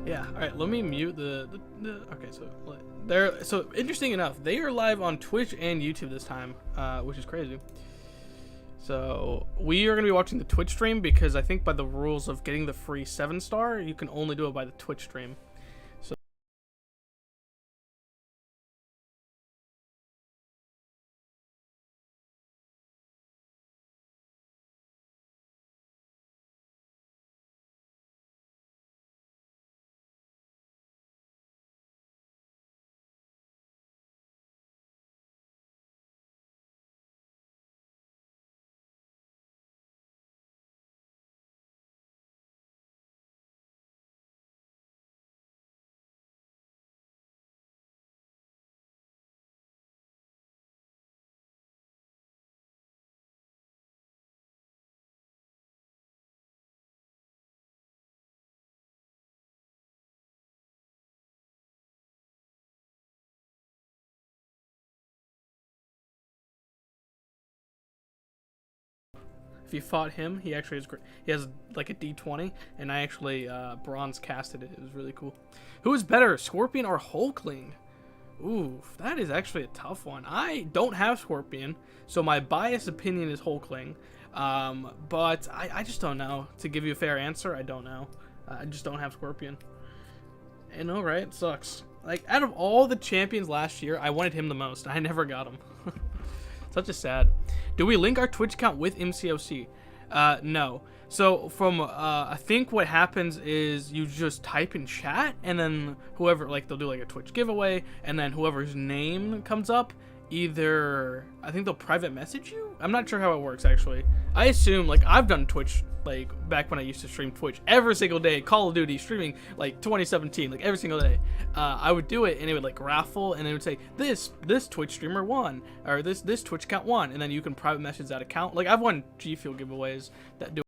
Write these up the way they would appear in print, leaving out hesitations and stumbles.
Yeah. All right. Let me mute okay. So they're interesting enough. They are live on Twitch and YouTube this time, which is crazy. So we are gonna be watching the Twitch stream because I think by the rules of getting the free 7-star, you can only do it by the Twitch stream. So if you fought him, he actually is great. He has like a D20, and I actually bronze casted it. It was really cool. Who is better, Scorpion or Hulkling? Ooh, that is actually a tough one. I don't have Scorpion, so my biased opinion is Hulkling. But I just don't know. To give you a fair answer, I don't know. I just don't have Scorpion. I know, right? It sucks. Like, out of all the champions last year, I wanted him the most. I never got him. Such a sad. Do we link our Twitch account with mcoc? No. So from I think what happens is you just type in chat, and then whoever, like, they'll do like a Twitch giveaway, and then whoever's name comes up, either I think they'll private message you. I'm not sure how it works actually. I assume, like, I've done Twitch like back when I used to stream Twitch every single day, Call of Duty streaming, like 2017, like every single day. I would do it, and it would like raffle, and it would say this Twitch streamer won, or this Twitch account won, and then you can private message that account. Like, I've won G Fuel giveaways that do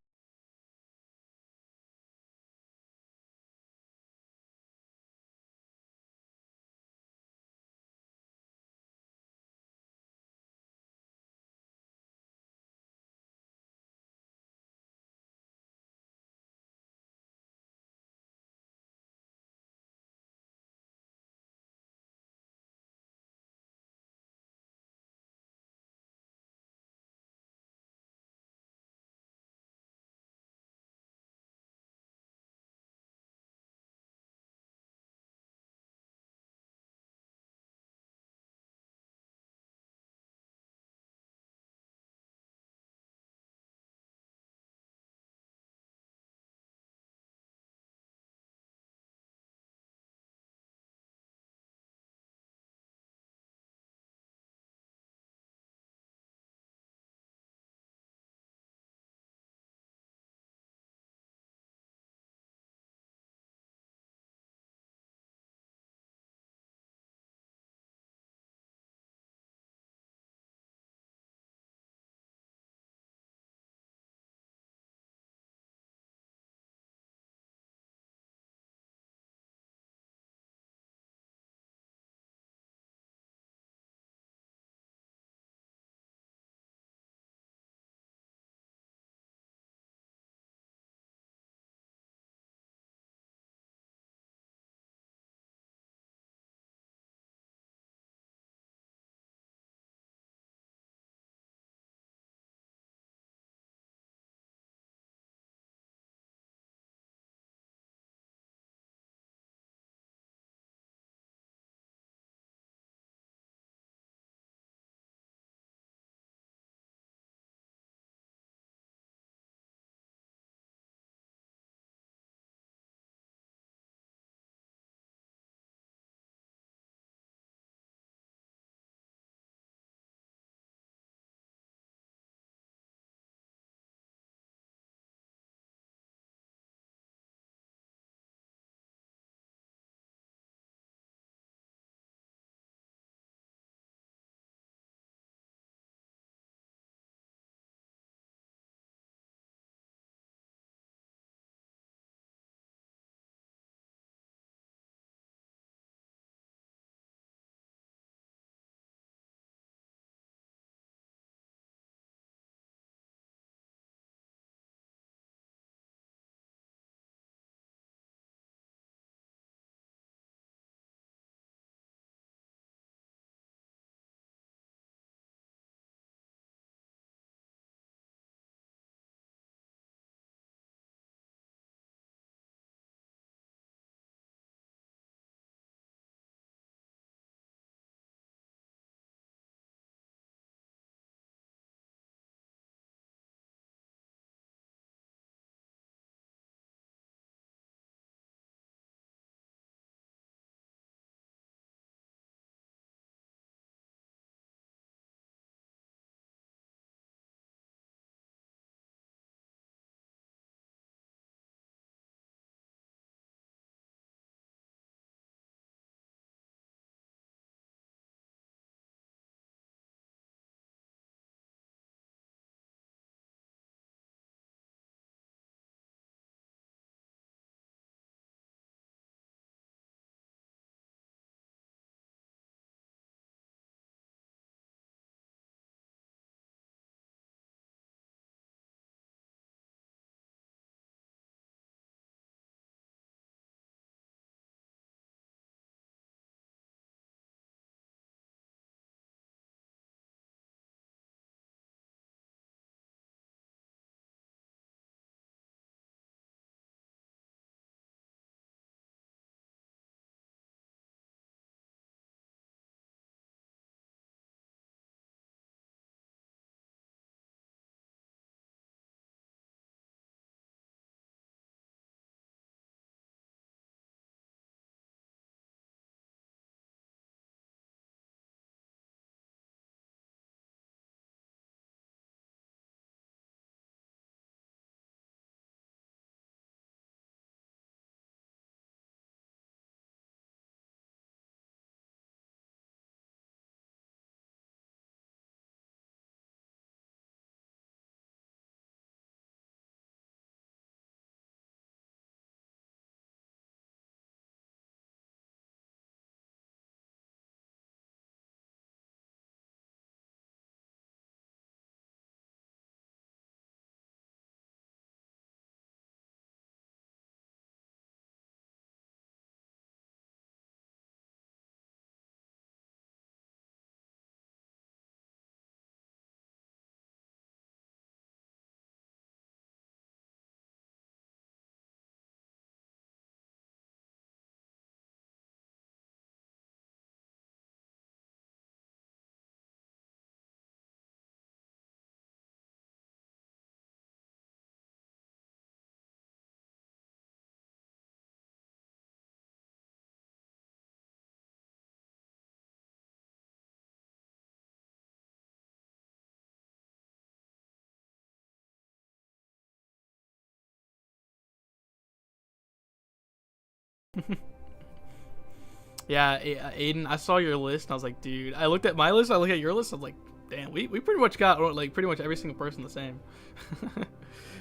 Yeah, Aiden, I saw your list and I was like, dude. I looked at my list. I looked at your list. I was like, damn, we pretty much got like pretty much every single person the same.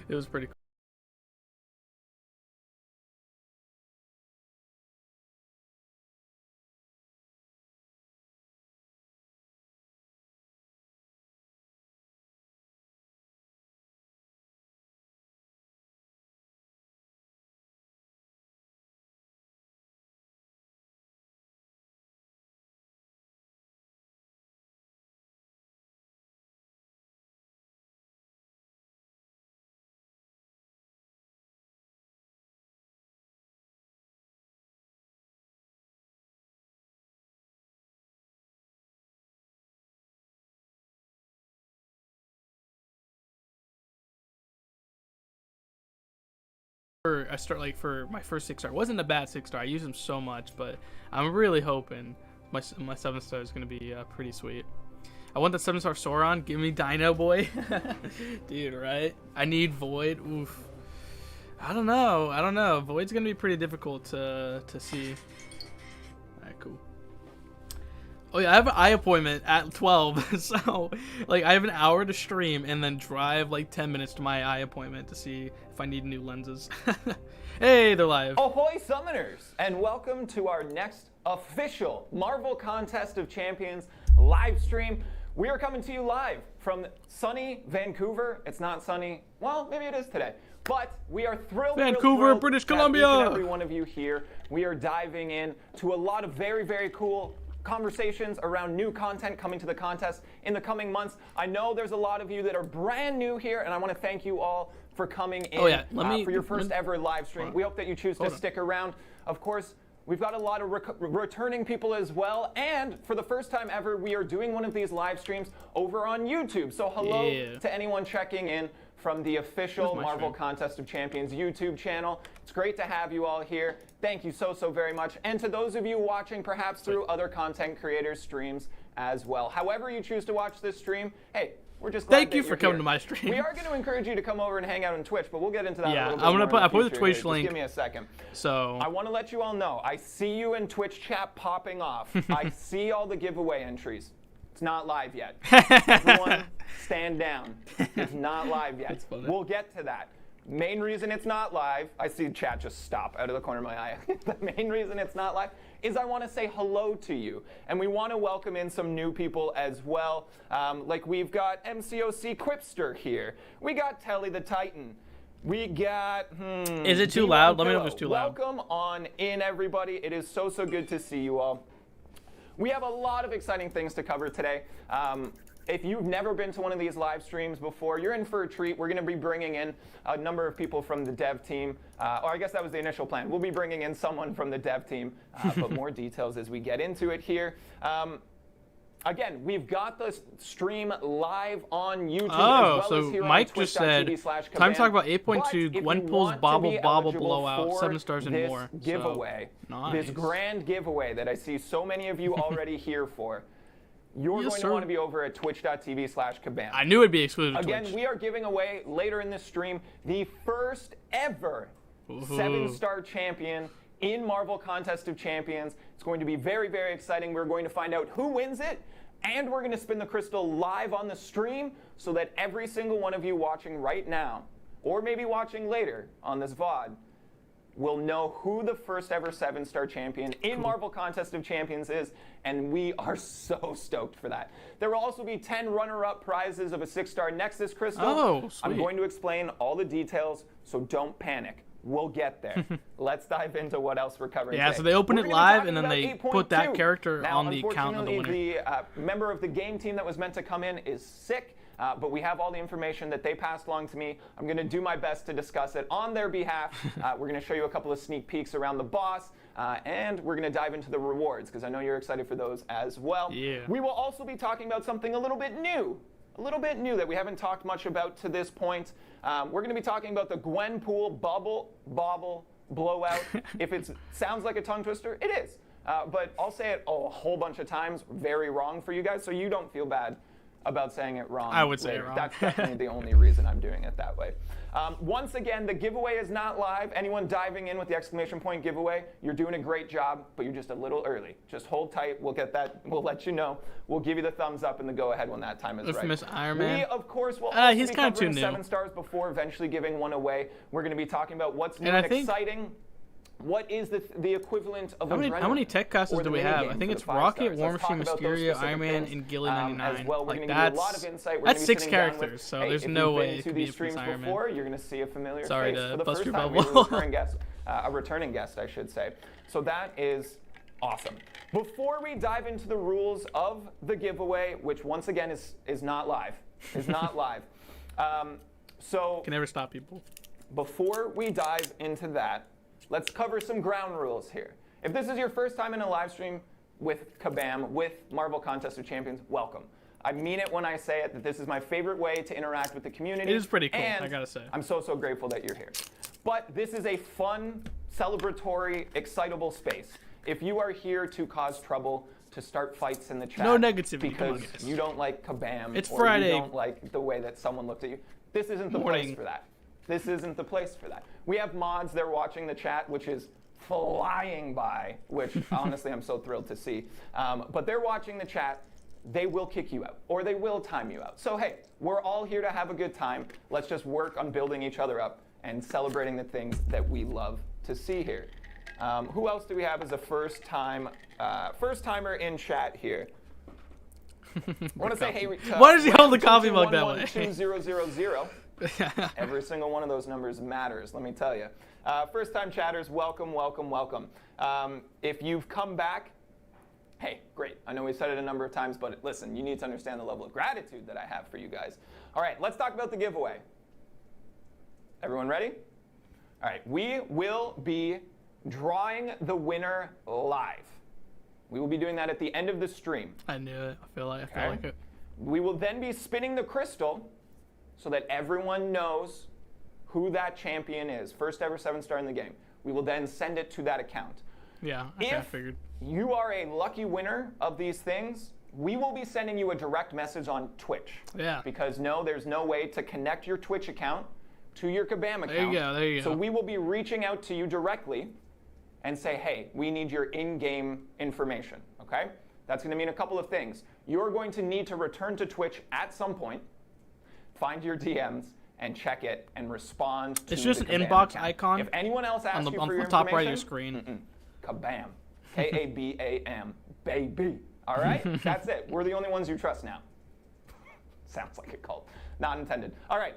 It was pretty cool. I start like for my first 6-star. It wasn't a bad 6-star. I use them so much, but I'm really hoping my 7-star is gonna be pretty sweet. I want the 7-star Sauron. Give me Dino Boy, dude. Right? I need Void. Oof. I don't know. Void's gonna be pretty difficult to see. All right, cool. Oh yeah, I have an eye appointment at 12, so like I have an hour to stream and then drive like 10 minutes to my eye appointment to see if I need new lenses. Hey, they're live. Ahoy, Summoners, and welcome to our next official Marvel Contest of Champions live stream. We are coming to you live from sunny Vancouver. It's not sunny. Well, maybe it is today. But we are thrilled, Vancouver, British Columbia. Each and every one of you here. We are diving in to a lot of very, very cool conversations around new content coming to the contest in the coming months. I know there's a lot of you that are brand new here, and I want to thank you all for coming in for your first ever live stream. We hope that you choose to stick around. Of course, we've got a lot of returning people as well, and for the first time ever, we are doing one of these live streams over on YouTube. So hello to anyone checking in from the official Marvel Contest of Champions YouTube channel. It's great to have you all here. Thank you so very much. And to those of you watching perhaps through other content creators' streams as well. However you choose to watch this stream, hey, we're just glad Thank you for coming to my stream. We are going to encourage you to come over and hang out on Twitch, but we'll get into that a little bit I'm gonna put I put the Twitch link. Just give me a second. So I want to let you all know, I see you in Twitch chat popping off. I see all the giveaway entries. It's not live yet. Everyone, stand down. It's not live yet. We'll get to that. Main reason it's not live, I see chat just stop out of the corner of my eye. The main reason it's not live is I want to say hello to you. And we want to welcome in some new people as well. Like we've got mcoc Quipster here. We got Telly the Titan. We got, Is it too loud? Let me know if it's too loud. Welcome on in, everybody. It is so good to see you all. We have a lot of exciting things to cover today. If you've never been to one of these live streams before, you're in for a treat. We're going to be bringing in a number of people from the dev team. Or I guess that was the initial plan. We'll be bringing in someone from the dev team, but more details as we get into it here. Again, we've got the stream live on YouTube. Oh, as well so as here Mike on just said, time to talk about 8.2 Gwenpool's Bobble Blowout, 7 stars and more. Giveaway, so, this grand giveaway that I see so many of you already here for. You're going to want to be over at twitch.tv/Kabam. I knew it'd be exclusive to Again, Twitch. we are giving away later in this stream the first ever 7-star champion in Marvel Contest of Champions. It's going to be very exciting. We're going to find out who wins it, and we're going to spin the crystal live on the stream so that every single one of you watching right now, or maybe watching later on this VOD, will know who the first ever 7-star champion in Marvel Contest of Champions is, and we are so stoked for that. There will also be 10 runner-up prizes of a 6-star Nexus Crystal. Oh, sweet. I'm going to explain all the details, so don't panic. We'll get there. Let's dive into what else we're covering today. So they open it live, and then they put that character on the account of the winner. The member of the game team that was meant to come in is sick. But we have all the information that they passed along to me. I'm going to do my best to discuss it on their behalf. We're going to show you a couple of sneak peeks around the boss, and we're going to dive into the rewards, because I know you're excited for those as well. Yeah. We will also be talking about something a little bit new that we haven't talked much about to this point. We're going to be talking about the Gwenpool Bobble Blowout. If it sounds like a tongue twister, it is. But I'll say it a whole bunch of times very wrong for you guys, so you don't feel bad about saying it wrong. I would say it later. wrong. That's definitely the only reason I'm doing it that way. Once again, the giveaway is not live. Anyone diving in with the exclamation point giveaway, you're doing a great job, but you're just a little early. Just hold tight. We'll get that. We'll let you know. We'll give you the thumbs up and the go ahead when that time is right. Infamous Iron Man. We, of course, will also he's be kind of too covering new. 7 stars before eventually giving one away. We're going to be talking about what's new and exciting. What is the equivalent of how many tech casters do we have? I think it's Rocket, War Machine, Mysterio, Iron Man, and Gilly 99. As well. Like that's 6 characters, so there's no way it could be streams Iron Man. before, you're going to see a familiar Sorry face to for the bust first your time. bubble. A returning guest, I should say. So that is awesome. Before we dive into the rules of the giveaway, which once again is not live, so can never stop people. Before we dive into that, let's cover some ground rules here. If this is your first time in a live stream with Kabam, with Marvel Contest of Champions, welcome. I mean it when I say it, that this is my favorite way to interact with the community. It is pretty cool, and I gotta say. I'm so grateful that you're here. But this is a fun, celebratory, excitable space. If you are here to cause trouble, to start fights in the chat, no negativity because you don't like Kabam, it's or Friday. you don't like the way that someone looked at you, this isn't the place for that. This isn't the place for that. We have mods, they're watching the chat, which is flying by, which honestly I'm so thrilled to see. But they're watching the chat, they will kick you out, or they will time you out. So hey, we're all here to have a good time. Let's just work on building each other up and celebrating the things that we love to see here. Who else do we have as a first timer in chat here? I want to say hey. Why does he hold the coffee mug that way? 2000. Every single one of those numbers matters, let me tell you. First-time chatters, welcome, welcome, welcome. If you've come back, hey, great. I know we said it a number of times, but listen, you need to understand the level of gratitude that I have for you guys. All right, let's talk about the giveaway. Everyone ready? All right, we will be drawing the winner live. We will be doing that at the end of the stream. I knew it. I feel like it. We will then be spinning the crystal so that everyone knows who that champion is. First ever 7-star in the game. We will then send it to that account. Yeah, I figured. If you are a lucky winner of these things, we will be sending you a direct message on Twitch. Yeah. Because there's no way to connect your Twitch account to your Kabam account. There you go. So we will be reaching out to you directly and say, hey, we need your in-game information, okay? That's going to mean a couple of things. You're going to need to return to Twitch at some point, find your DMs, and check it and respond to It's just the an Kabam inbox account. icon If anyone else asks you for your on the top right of your information, screen. Kabam. K-A-B-A-M. Baby. All right? That's it. We're the only ones you trust now. Sounds like a cult. Not intended. All right.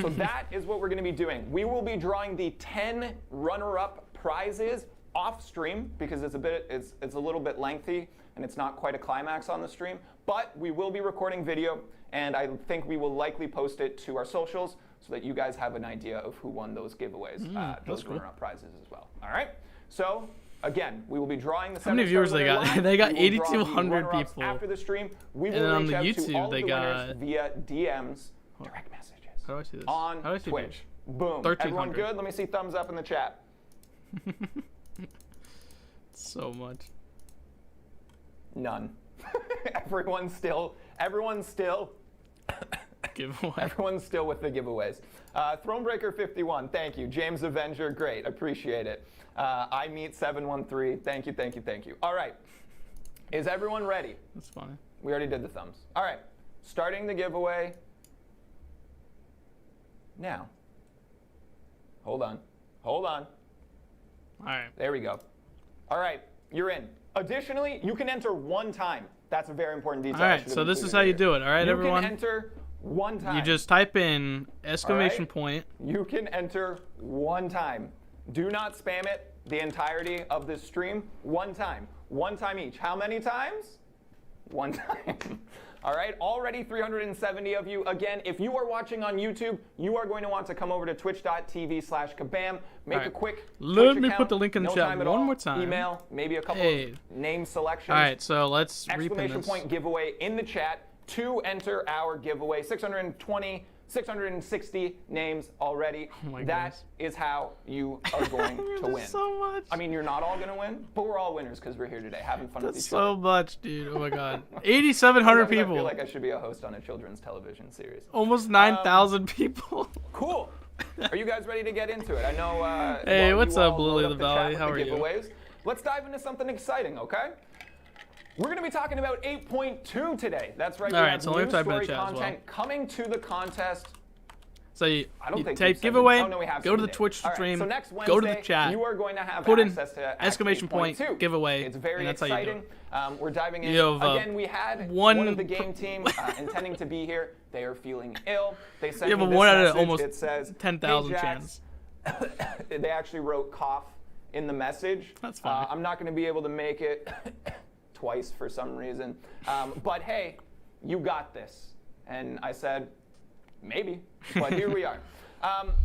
So that is what we're going to be doing. We will be drawing the 10 runner-up prizes off stream because it's a little bit lengthy and it's not quite a climax on the stream. But we will be recording video, and I think we will likely post it to our socials so that you guys have an idea of who won those giveaways, those runner-up prizes as well. All right. So again, we will be drawing the. How many viewers they got? They got 8,200 people. After the stream, we will and then on reach the out YouTube, to all they the got winners via DMs, direct messages. How do I see this? On How do I see Twitch. Boom. 1,300. Everyone good? Let me see thumbs up in the chat. So much. None. Everyone's still Giveaway. Everyone's still with the giveaways. Thronebreaker 51, thank you. James Avenger, great, appreciate it. I meet 713, thank you, thank you, thank you. All right, is everyone ready? That's funny. We already did the thumbs. All right, starting the giveaway now. Hold on. All right. There we go. All right, you're in. Additionally, you can enter one time. That's a very important detail. All right, so this is how you do it. All right, everyone. You can enter one time. You just type in exclamation point. You can enter one time. Do not spam it the entirety of this stream. One time. One time each. How many times? One time. All right, already 370 of you. Again, if you are watching on YouTube, you are going to want to come over to twitch.tv/kabam. Make a quick Let Twitch me account. put the link in the chat one more time. Email, maybe a couple of name selections. All right, so let's repin Exclamation this. point giveaway in the chat to enter our giveaway. 620 660 names already. Oh my That goodness. is how you are going to win. So much. I mean, you're not all going to win, but we're all winners because we're here today having fun with That's each other. so much, dude. Oh my god. 8,700 Sometimes people. I feel like I should be a host on a children's television series. Almost 9,000 people. Cool. Are you guys ready to get into it? I know. Hey, while what's you up, all Lily load of the up Valley? chat How with are the you? giveaways, let's dive into something exciting, okay? We're going to be talking about 8.2 today. That's right. All we right, have so let me new type in the story chat as content coming to the contest. So you I don't think type we've said giveaway, it. Oh, no, we have go to said the it. Twitch All right, stream, so next go to the Wednesday, chat, you are going to have put in access to Act exclamation point 8.2. giveaway, It's very and that's how you do exciting. We're diving in. You have, Again, we had one one of the game team intending to be here. They are feeling ill. They sent You me have a this 1 out of message. almost It says, 10,000 "Hey, chance. Jax." They actually wrote cough in the message. That's fine. I'm not going to be able to make it twice for some reason. But hey, you got this. And I said, maybe. But here we are.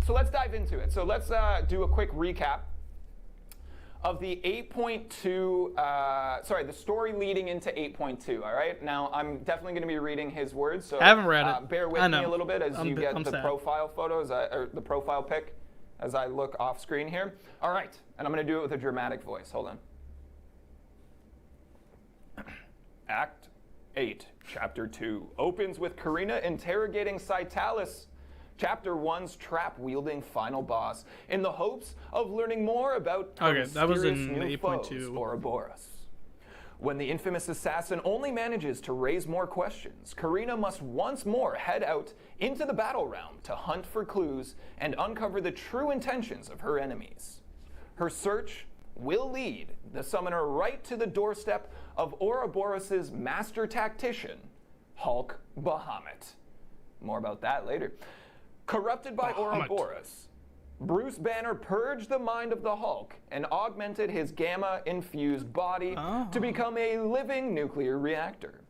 So let's dive into it. So let's do a quick recap of the 8.2, the story leading into 8.2, all right? Now, I'm definitely going to be reading his words, so I haven't read it. bear with I me know. a little bit as you get I'm the sad. profile photos, or the profile pic as I look off screen here. All right, and I'm going to do it with a dramatic voice. Hold on. Act 8, Chapter 2, opens with Karina interrogating Citalis, Chapter 1's trap-wielding final boss, in the hopes of learning more about her Okay, that was mysterious in new 8.2. foes, Ouroboros. When the infamous assassin only manages to raise more questions, Karina must once more head out into the battle realm to hunt for clues and uncover the true intentions of her enemies. Her search will lead the summoner right to the doorstep of Ouroboros' master tactician, Hulk Bahamut. More about that later. Corrupted by Bahamut. Ouroboros, Bruce Banner purged the mind of the Hulk and augmented his gamma-infused body to become a living nuclear reactor.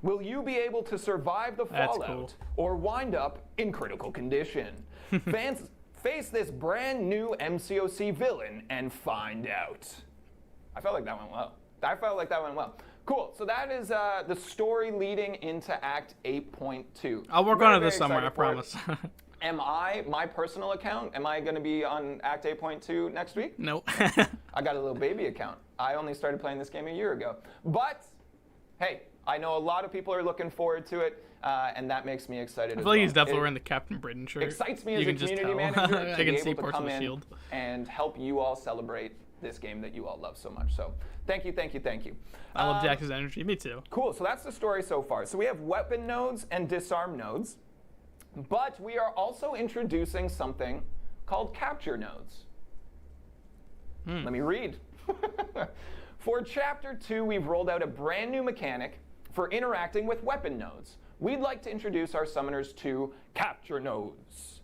Will you be able to survive the That's fallout cool. or wind up in critical condition? Fans face this brand new MCOC villain and find out. I felt like that went well. Cool. So that is the story leading into Act 8.2. I'll work Very, on it this very summer, I excited for it. promise. My personal account, am I going to be on Act 8.2 next week? No. I got a little baby account. I only started playing this game a year ago. But, hey, I know a lot of people are looking forward to it, and that makes me excited I as feel like well. he's definitely It wearing the Captain Britain shirt. excites me You as a can just community tell. manager to I be can see able to parts of come the in shield. and help you all celebrate this game that you all love so much. So thank you. I love Jax's energy. Me too. Cool, so that's the story so far. So we have weapon nodes and disarm nodes, but we are also introducing something called capture nodes. Let me read. For Chapter 2, we've rolled out a brand new mechanic for interacting with weapon nodes. We'd like to introduce our summoners to capture nodes.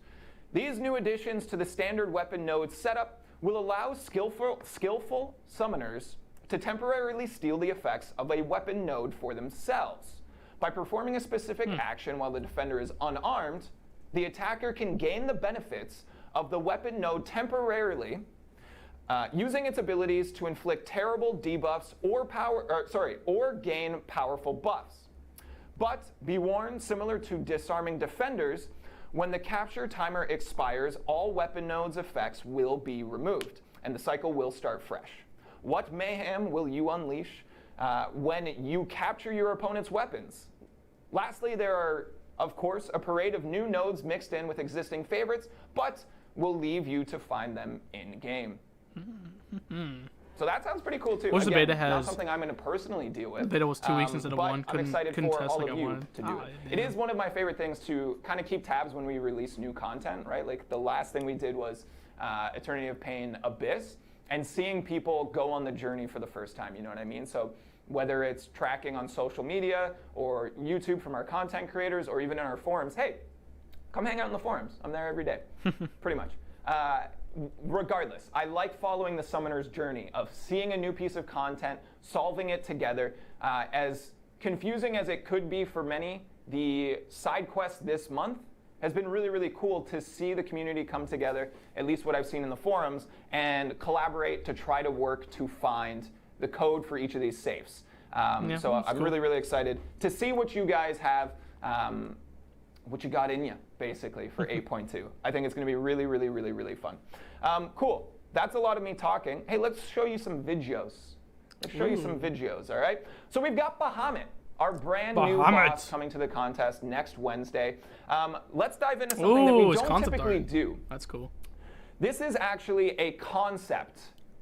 These new additions to the standard weapon node setup will allow skillful summoners to temporarily steal the effects of a weapon node for themselves. By performing a specific action while the defender is unarmed, the attacker can gain the benefits of the weapon node temporarily, using its abilities to inflict terrible debuffs or gain powerful buffs. But be warned, similar to disarming defenders, when the capture timer expires, all weapon nodes effects will be removed, and the cycle will start fresh. What mayhem will you unleash when you capture your opponent's weapons? Lastly, there are, of course, a parade of new nodes mixed in with existing favorites, but we'll leave you to find them in-game. So that sounds pretty cool too. What's the Again, beta not has- something I'm going to personally deal with. The beta was 2 weeks instead of but one. I'm excited couldn't for test all like of I you wanted. to do it. Yeah. It is one of my favorite things to kind of keep tabs when we release new content, right? Like the last thing we did was Eternity of Pain Abyss, and seeing people go on the journey for the first time, you know what I mean? So whether it's tracking on social media or YouTube from our content creators or even in our forums, hey, come hang out in the forums. I'm there every day, pretty much. Regardless, I like following the summoner's journey of seeing a new piece of content, solving it together. As confusing as it could be for many, the side quest this month has been really, really cool to see the community come together, at least what I've seen in the forums, and collaborate to try to work to find the code for each of these safes. So I'm cool. really, really excited to see what you guys have, what you got in you, basically, for 8.2. I think it's going to be really, really, really, really fun. Cool. That's a lot of me talking. Hey, let's show you some videos. All right? So we've got Bahamut, our brand new boss, coming to the contest next Wednesday. Let's dive into something that we don't typically do. That's cool. This is actually a concept.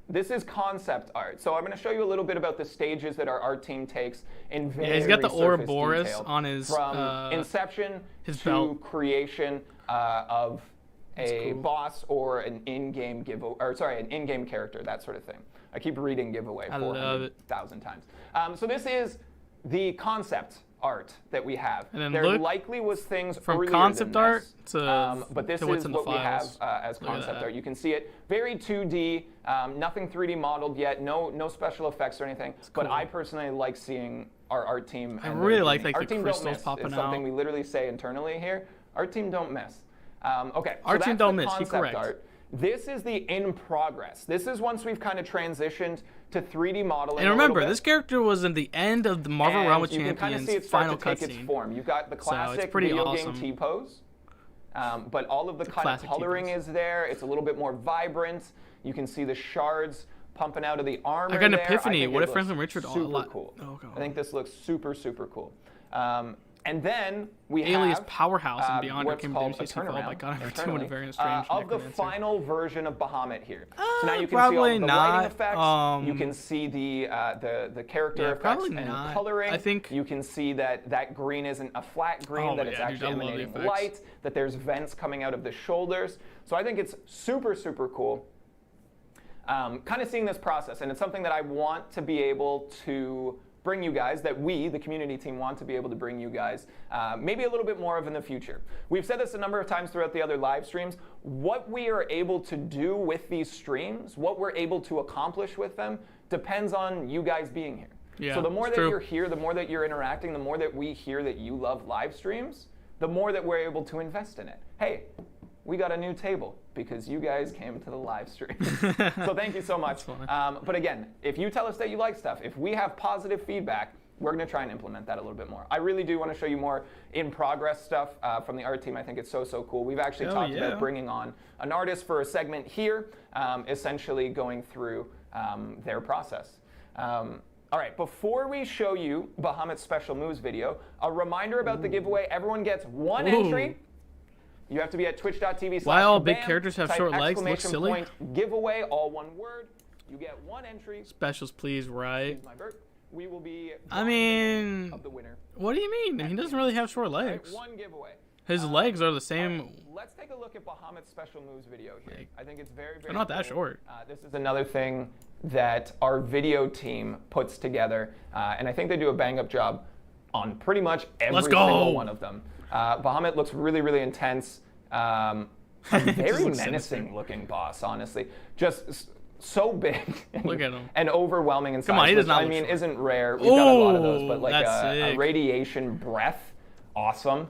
This is concept art. So I'm going to show you a little bit about the stages that our art team takes in very he's got the surface Ouroboros detail, on his from inception his to belt. creation of a boss or an in-game an in-game character, that sort of thing. I keep reading giveaway 400,000 times. So this is the concept art that we have. And there then likely was things from earlier concept than art this, to but this what's is in the what we have files. as concept art. You can see it very 2D, nothing 3D modeled yet, no special effects or anything. But I personally like seeing our art team. I really like the team crystals popping it's out. something we literally say internally here. Our team don't miss. Okay, so Our that's team don't the miss. You're concept correct. art. This is the in progress. This is once we've kind of transitioned to 3D modeling. And remember, this character was in the end of the Marvel Realm of you can kind of see it Champions start final to take its cutscene. form. You've got the classic pretty video awesome. game T-pose, but all of the kind of coloring is there. It's a little bit more vibrant. You can see the shards pumping out of the armor. I got an there. epiphany. What if Franklin Franklin Richard super cool. Oh, God. I think this looks super, super cool. And then we Alias have Powerhouse and Beyond what's came called to a MCC Fall by God internally, doing a very strange of the necromancer. final version of Bahamut here. So now you can see probably all the not. lighting effects. You can see the character effects and not. coloring. I think you can see that green isn't a flat green, that it's actually emanating light, that there's vents coming out of the shoulders. So I think it's super, super cool. Kind of seeing this process, and it's something that I want to be able to bring you guys, that we, the community team, want to be able to bring you guys maybe a little bit more of in the future. We've said this a number of times throughout the other live streams. What we are able to do with these streams, what we're able to accomplish with them, depends on you guys being here. Yeah, so the more that true. you're here, the more that you're interacting, the more that we hear that you love live streams, the more that we're able to invest in it. Hey, we got a new table because you guys came to the live stream. So thank you so much. But again, if you tell us that you like stuff, if we have positive feedback, we're going to try and implement that a little bit more. I really do want to show you more in progress stuff from the art team. I think it's so, so cool. We've actually talked about bringing on an artist for a segment here, essentially going through their process. All right, before we show you Bahamut's special moves video, a reminder about the giveaway. Everyone gets one entry. You have to be at twitch.tv/. Why all big characters have short legs? Looks silly. Point, giveaway, all one word. You get one entry. Specials, please, right? My birth. We will be. I mean, of the winner. What do you mean? He doesn't really have short legs. One giveaway. His legs are the same. Right, let's take a look at Bahamut's special moves video here. I think it's very, very. They're not that short. This is another thing that our video team puts together, and I think they do a bang-up job on pretty much every single one of them. Bahamut looks really, really intense. A very menacing looking boss, honestly. Just so big Look at him. and overwhelming in size. Come on, he does not I mean, short. isn't rare. We've got a lot of those, but like that's a radiation breath, awesome.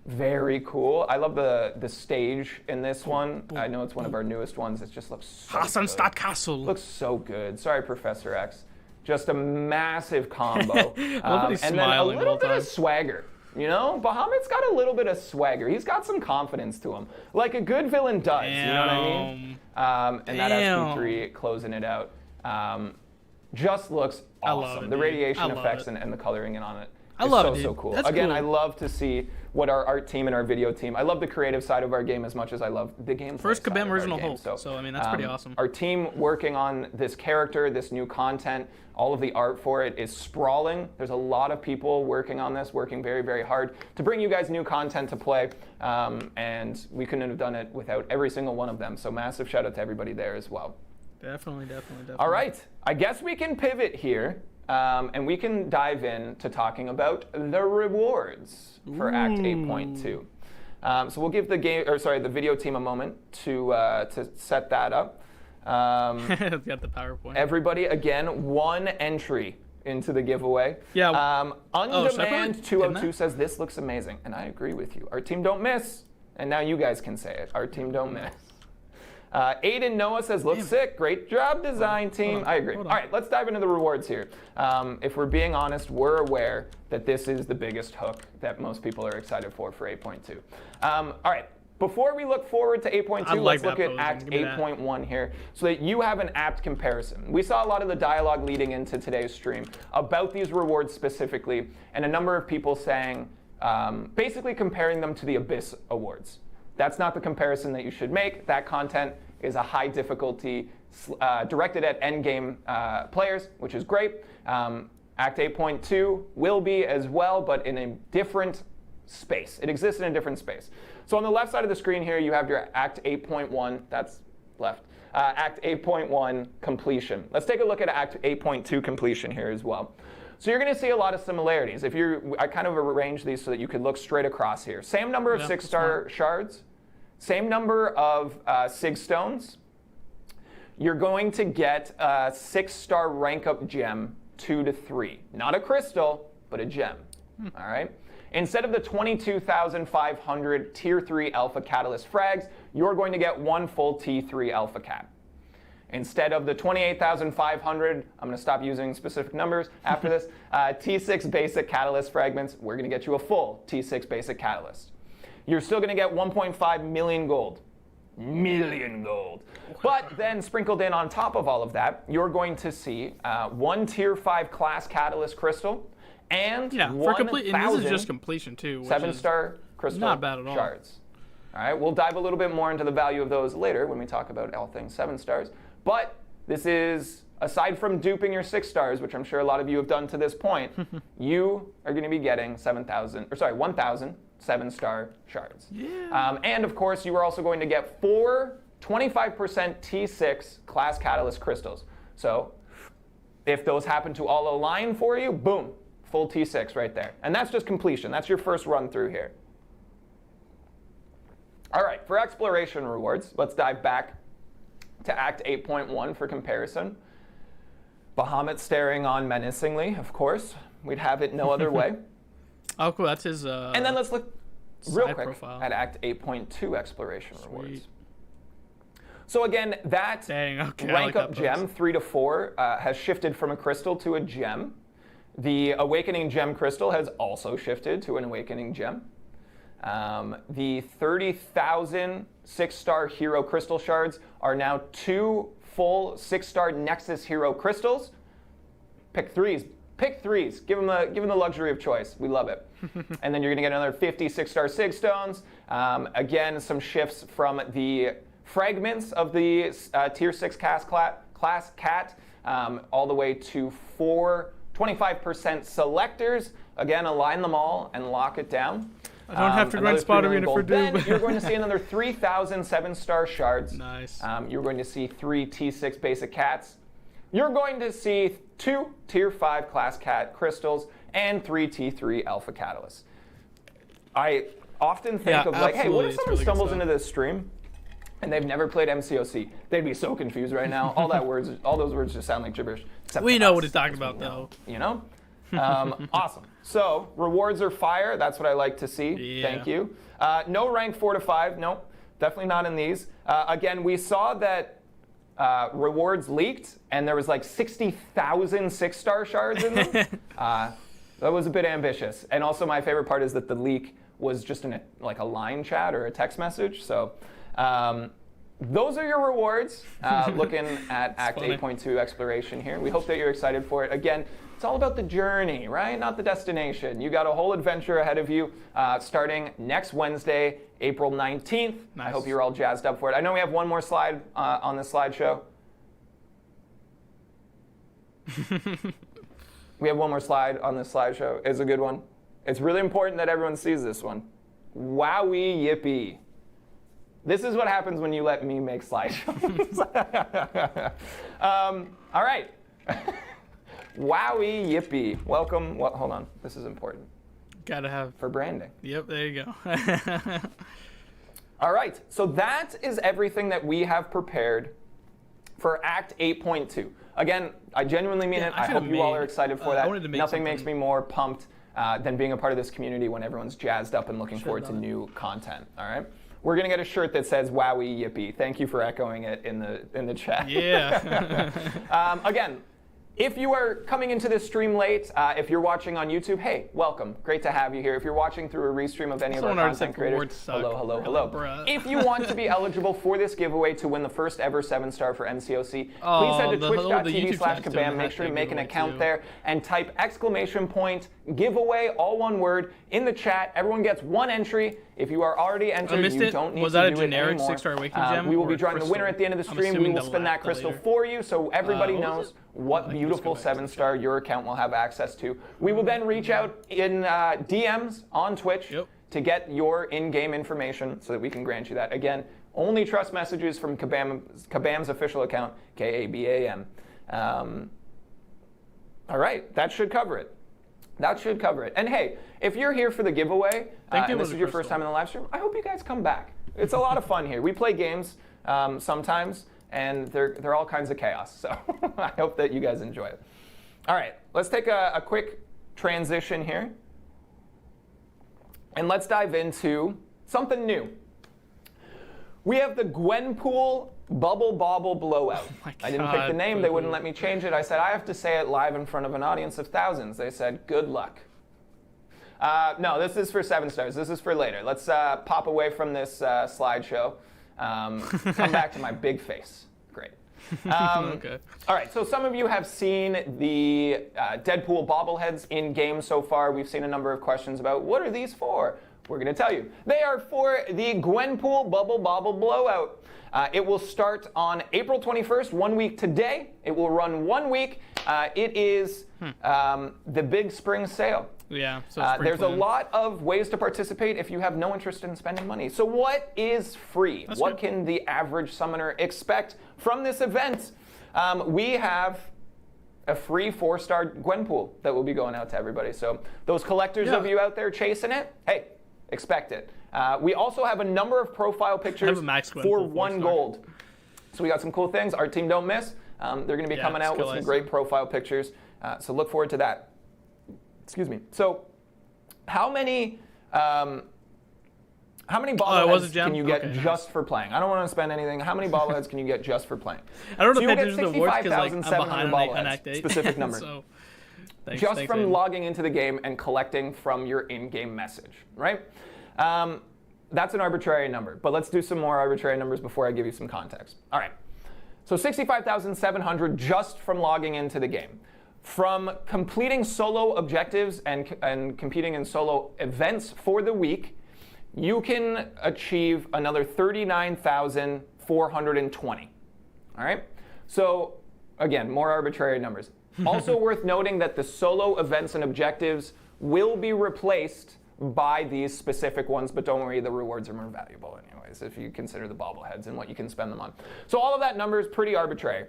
Very cool. I love the stage in this one. I know it's one of our newest ones. It just looks so Hassenstadt good. Castle. Looks so good. Sorry, Professor X. Just a massive combo. And then a little bit of swagger. You know, Bahamut's got a little bit of swagger. He's got some confidence to him, like a good villain does. Damn. You know what I mean? And that SP3 closing it out just looks awesome. The radiation effects and the coloring in on it. I love it. So cool. That's Again, cool. I love to see what our art team and our video team. I love the creative side of our game as much as I love the gameplay. First side Kabam of our original game. Hulk. So I mean that's pretty awesome. Our team working on this character, this new content, all of the art for it is sprawling. There's a lot of people working on this, working very, very hard to bring you guys new content to play. And we couldn't have done it without every single one of them. So massive shout out to everybody there as well. Definitely. All right, I guess we can pivot here. And we can dive in to talking about the rewards for Act 8.2. So we'll give the video team a moment to set that up. Got the PowerPoint. Everybody, again, one entry into the giveaway. Yeah. Undemand 202 says this looks amazing, and I agree with you. Our team don't miss, and now you guys can say it. Our team don't miss. Aiden Noah says, looks sick. Great job, design team. I agree. All right, let's dive into the rewards here. If we're being honest, we're aware that this is the biggest hook that most people are excited for 8.2. All right, before we look forward to 8.2, let's look at Act 8.1 here so that you have an apt comparison. We saw a lot of the dialogue leading into today's stream about these rewards specifically, and a number of people saying, basically comparing them to the Abyss Awards. That's not the comparison that you should make. That content is a high difficulty directed at endgame players, which is great. Act 8.2 will be as well, but in a different space. It exists in a different space. So on the left side of the screen here, you have your Act 8.1. That's left. Act 8.1 completion. Let's take a look at Act 8.2 completion here as well. So you're going to see a lot of similarities. I kind of arranged these so that you could look straight across here. Same number of 6-star shards. Same number of Sig Stones. You're going to get a 6-star rank up gem 2 to 3. Not a crystal, but a gem. All right. Instead of the 22,500 Tier 3 Alpha Catalyst frags, you're going to get 1 full T3 Alpha Cat. Instead of the 28,500, I'm going to stop using specific numbers after this, T6 Basic Catalyst fragments, we're going to get you a full T6 Basic Catalyst. You're still going to get 1.5 million gold. Million gold. But then sprinkled in on top of all of that, you're going to see 1 Tier 5 Class Catalyst Crystal and for complete. And this is just completion too. 7-star crystal not bad at all. shards. All right, we'll dive a little bit more into the value of those later when we talk about all things 7 stars. But this is, aside from duping your 6 stars, which I'm sure a lot of you have done to this point, you are going to be getting 1,000 7-star shards. Yeah. And of course, you are also going to get 4 25% T6 Class Catalyst crystals. So if those happen to all align for you, boom, full T6 right there. And that's just completion. That's your first run through here. All right, for exploration rewards, let's dive back to Act 8.1 for comparison. Bahamut staring on menacingly, of course. We'd have it no other way. Oh, cool. That's his. And then let's look real quick profile. at Act 8.2 exploration rewards. So again, that rank up gem 3 to 4 has shifted from a crystal to a gem. The Awakening Gem crystal has also shifted to an Awakening Gem. The 30,000 6-star hero crystal shards are now 2 full 6-star Nexus hero crystals. Pick threes. Pick threes. Give them the luxury of choice. We love it. And then you're going to get another 50 6-star Sig Stones. Again, some shifts from the fragments of the Tier 6 class cat all the way to 4 25% selectors. Again, align them all and lock it down. I don't have to grind spot arena for Then you're going to see another 3,000 7-star shards. Nice. You're going to see 3 T6 basic cats. You're going to see 2 Tier 5 class cat crystals and 3 T3 alpha catalysts. I often think of like, hey, what if someone stumbles into this stream and they've never played MCOC? They'd be so confused right now. All those words just sound like gibberish. We know what he's talking about, though. You know? Awesome. So rewards are fire. That's what I like to see. Yeah. Thank you. No rank 4 to 5. Nope. Definitely not in these. Again, we saw that rewards leaked, and there was like 60,000 6-star shards in them. That was a bit ambitious. And also, my favorite part is that the leak was just in a line chat or a text message. So those are your rewards. Looking at Act 8.2 exploration here. We hope that you're excited for it. Again, it's all about the journey, right? Not the destination. You got a whole adventure ahead of you starting next Wednesday, April 19th. Nice. I hope you're all jazzed up for it. I know we have one more slide on this slideshow. We have one more slide on this slideshow. It's a good one. It's really important that everyone sees this one. Wowee yippee. This is what happens when you let me make slideshows. All right. Wowee yippee. Welcome. Well, hold on. This is important. Gotta have. For branding. Yep, there you go. All right. So that is everything that we have prepared for Act 8.2. Again, I genuinely mean it. I hope you all are excited for that. Nothing makes me more pumped than being a part of this community when everyone's jazzed up and looking forward to new content. All right. we're gonna get a shirt that says "Wowie Yippee." Thank you for echoing it in the chat. Yeah. Again, if you are coming into this stream late, if you're watching on YouTube, hey, welcome. Great to have you here. If you're watching through a restream of any of our content creators, hello. If you want to be eligible for this giveaway to win the first ever 7-star for MCOC, please head to twitch.tv/kabam. Make sure to make an account there and type !giveaway, all one word, in the chat. Everyone gets one entry. If you are already entered, you don't need to do it anymore. Was that a generic 6-star awakening gem? We will be drawing the winner at the end of the stream. We will spin that crystal for you so everybody knows what beautiful 7-star your account will have access to. We will then reach out in DMs on Twitch to get your in-game information so that we can grant you that. Again, only trust messages from Kabam's official account, KABAM. All right, that should cover it. And hey, if you're here for the giveaway, and this is your first time in the live stream, I hope you guys come back. It's a lot of fun here. We play games sometimes, and they're all kinds of chaos. So I hope that you guys enjoy it. All right, let's take a quick transition here. And let's dive into something new. We have the Gwenpool Bubble Bobble Blowout. I didn't pick the name. They wouldn't let me change it. I said, I have to say it live in front of an audience of thousands. They said, good luck. No, this is for 7 stars. This is for later. Let's pop away from this slideshow. Come back to my big face. Great. Okay. All right, so some of you have seen the Deadpool bobbleheads in game so far. We've seen a number of questions about what are these for? We're going to tell you. They are for the Gwenpool Bubble Bobble Blowout. It will start on April 21st, 1 week today. It will run 1 week. It is the big spring sale. Yeah. So there's a lot of ways to participate if you have no interest in spending money. So what is free? What can the average summoner expect from this event? We have a free 4-star Gwenpool that will be going out to everybody. So those collectors of you out there chasing it, hey, expect it. We also have a number of profile pictures for 1 gold. So we got some cool things. Our team don't miss. They're going to be coming out with some great profile pictures. So look forward to that. Excuse me. So how many bobbleheads can you get just for playing? I don't want to spend anything. How many bobbleheads can you get just for playing? I don't know so if these are the words because I'm behind on Act 8. Specific number. So, thanks, from logging into the game and collecting from your in-game message, right? That's an arbitrary number, but let's do some more arbitrary numbers before I give you some context. All right. So 65,700 just from logging into the game. From completing solo objectives and competing in solo events for the week, you can achieve another 39,420. All right? So, again, more arbitrary numbers. Also worth noting that the solo events and objectives will be replaced by these specific ones, but don't worry, the rewards are more valuable anyways if you consider the bobbleheads and what you can spend them on. So all of that number is pretty arbitrary.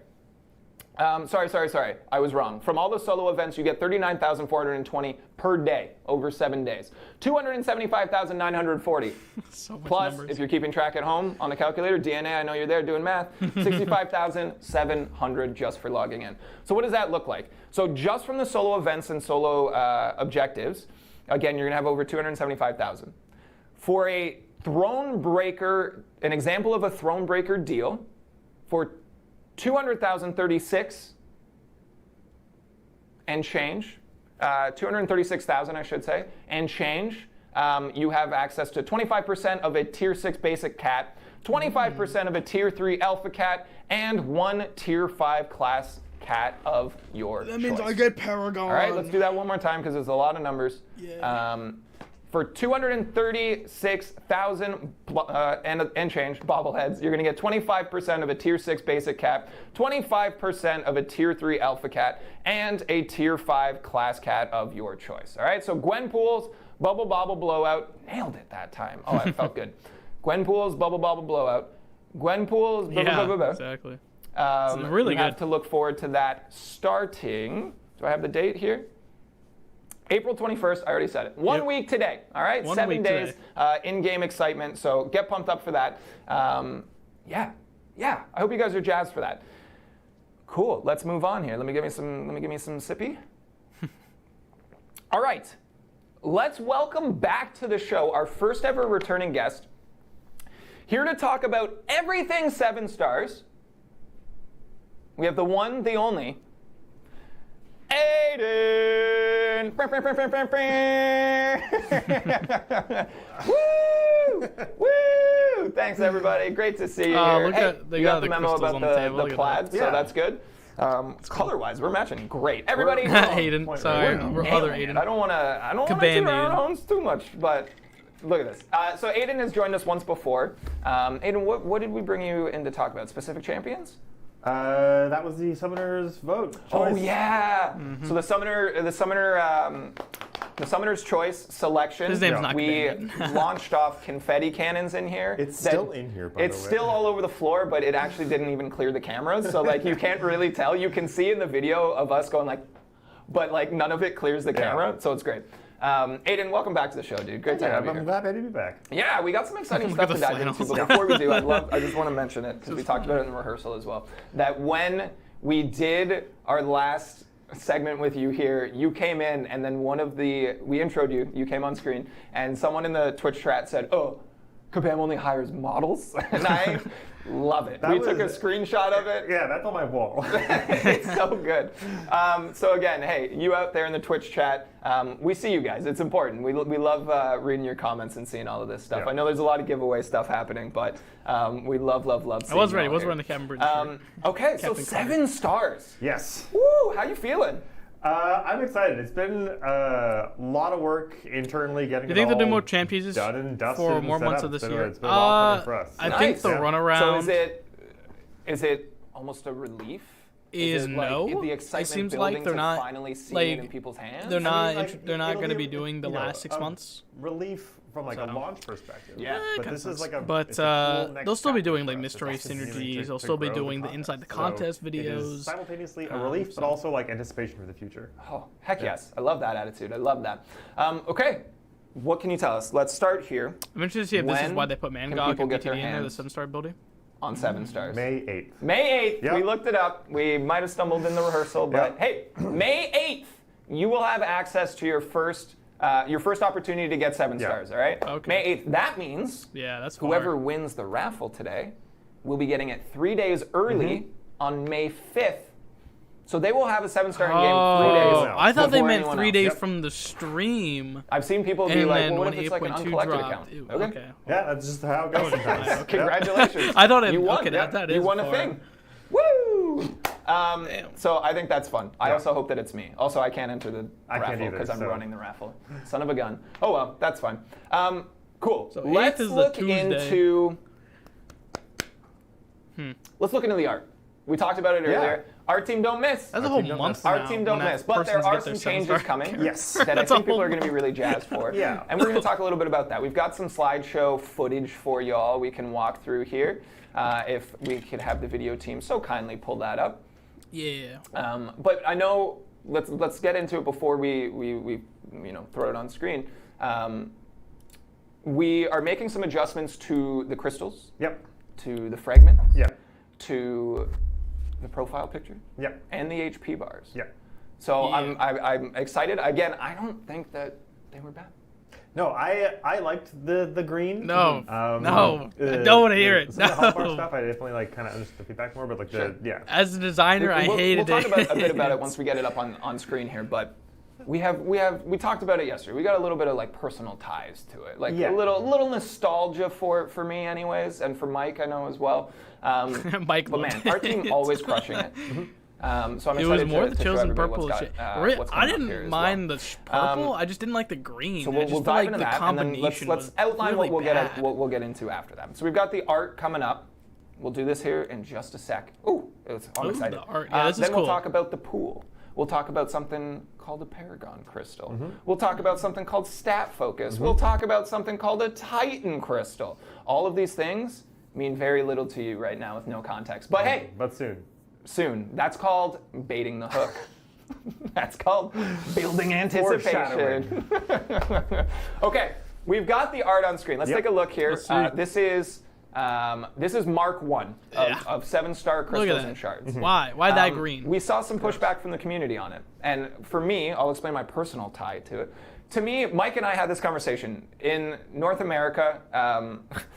Sorry. I was wrong. From all the solo events, you get 39,420 per day over 7 days. 275,940. So much Plus, numbers. if you're keeping track at home on the calculator, DNA, I know you're there doing math, 65,700 just for logging in. So what does that look like? So just from the solo events and solo objectives, again, you're going to have over 275,000. For a Throne Breaker, an example of a Throne Breaker deal, for 200,036 and change, 236,000 I should say, and change, you have access to 25% of a tier 6 basic cat, 25% of a tier 3 alpha cat, and 1 tier 5 class cat of your choice. That means I get Paragon. All right, let's do that one more time because there's a lot of numbers. Yeah. For 236,000 and change bobbleheads, you're going to get 25% of a tier 6 basic cat, 25% of a tier 3 alpha cat, and a tier 5 class cat of your choice. All right, so Gwenpool's Bubble Bobble Blowout, nailed it that time. Oh, it felt good. Gwenpool's Bubble Bobble Blowout. Gwenpool's exactly. Really you good. have to look forward to that starting. Do I have the date here? April 21st, I already said it. 1 week today, all right? 7 days in-game excitement, so get pumped up for that. Yeah, I hope you guys are jazzed for that. Cool, let's move on here. Let me give me some sippy. All right, let's welcome back to the show our first ever returning guest. here to talk about everything 7 stars. We have the one, the only, Aiden. Woo! Woo! Thanks, everybody. Great to see you here. You got the memo about the plaid, so that's good. Color-wise, we're matching great. Everybody, Aiden. Sorry, other Aiden. I don't want to toot our own horns too much, but look at this. So Aiden has joined us once before. Aiden, what did we bring you in to talk about? Specific champions? That was the summoner's vote. Oh yeah. So the summoner's choice selection. His name's not We launched off confetti cannons in here. It's still in here, by the way. It's still all over the floor, but it actually didn't even clear the cameras, so like you can't really tell. You can see in the video of us going like, but like none of it clears the camera, so it's great. Aiden, welcome back to the show, dude. Great to have you here. I'm happy to be back. Yeah, we got some exciting stuff to dive into, but before we do, I just want to mention it, because we talked about it in the rehearsal as well, that when we did our last segment with you here, you came in, and then we introed you, you came on screen, and someone in the Twitch chat said, oh, Kabam only hires models, and I love it. We took a screenshot of it. Yeah, that's on my wall. It's so good. So again, hey, you out there in the Twitch chat, we see you guys. It's important. We love reading your comments and seeing all of this stuff. Yeah. I know there's a lot of giveaway stuff happening, but we love seeing I was ready. you I all was here. wearing the Captain Britain shirt. Okay, so Captain 7 stars. Yes. Woo! How you feeling? I'm excited. It's been a lot of work internally getting Do you think they'll do all more champions done and dusted for and more set months up. of this It's year? been a lot of fun for us. I think the runaround. So is it almost a relief? Is it no. like the excitement It seems building like they're to not finally see like it in people's hands? they're not it'll going to be a, doing the last 6 months. Relief from like a launch perspective. Yeah. But this is like But they'll still be doing like mystery synergies. They'll still be doing the inside the contest videos. Simultaneously a relief, but also like anticipation for the future. Oh, heck yes. I love that attitude. I love that. Okay. What can you tell us? Let's start here. I'm interested to see if this is When why they put can Mangog people and get their BTD in there, the hands 7-star ability. on 7 stars. May 8th. May 8th. Yep. We looked it up. We might have stumbled in the rehearsal, but hey, May 8th, you will have access to your first opportunity to get 7 stars, all right? Okay. May 8th. That means that's whoever wins the raffle today will be getting it 3 days early on May 5th. So they will have a 7-star in game 3 days. I thought they before meant anyone 3 else. days Yep. from the stream. I've seen people be And like, then well, what when if it's like an 8.2 uncollected dropped, account? ew, Okay. okay. Yeah, that's just how it goes sometimes. Okay. Congratulations. I thought it. You won. Okay, that is you won a far. thing. Woo! So I think that's fun. I also hope that it's me. Also, I can't enter the raffle because I'm running the raffle. Son of a gun. Oh well, that's fine. Cool. So Let's 8th is look the Tuesday. into. Let's look into the art. We talked about it earlier. Our team don't miss. That's a whole month Our now team don't when that miss, but there person's are get some their changes 7-star coming character. Yes. that I That's a think people whole are going to be really jazzed for. Yeah. And we're going to talk a little bit about that. We've got some slideshow footage for y'all we can walk through here. If we could have the video team so kindly pull that up. Yeah. But I know, let's get into it before we throw it on screen. We are making some adjustments to the crystals. Yep. To the fragments. Yep. To the profile picture. Yep. And the HP bars. Yep. So Yeah. I'm excited. Again, I don't think that they were bad. No, I liked the green. No. No. I don't want to hear it. Some of the hotbar No. stuff, I definitely like kind of understood the feedback more, but like Sure. As a designer, I hated we'll it. talk about a bit about it once we get it up on screen here, but we talked about it yesterday. We got a little bit of like personal ties to it, like a little nostalgia for me, anyways, and for Mike, I know as well. Mike, but man, our team always crushing it. So I'm excited It was more to the show chosen everybody purple. what's I coming up here didn't as mind well. the purple. I just didn't like the green. So I we'll just feel dive like into the that, and then combination let's was outline really what bad. we'll get into after that. So we've got the art coming up. We'll do this here in just a sec. I'm excited. The art. Yeah, this is then we'll cool. talk about the pool. We'll talk about something called a Paragon Crystal. We'll talk about something called Stat Focus. We'll talk about something called a Titan Crystal. All of these things mean very little to you right now with no context. But hey, But soon. soon. That's called baiting the hook. That's called building anticipation. Okay, we've got the art on screen. Let's take a look here. This is Mark 1 of 7-star crystals and shards. Why? Why that green? We saw some pushback from the community on it. And for me, I'll explain my personal tie to it. to me, Mike and I had this conversation. In North America,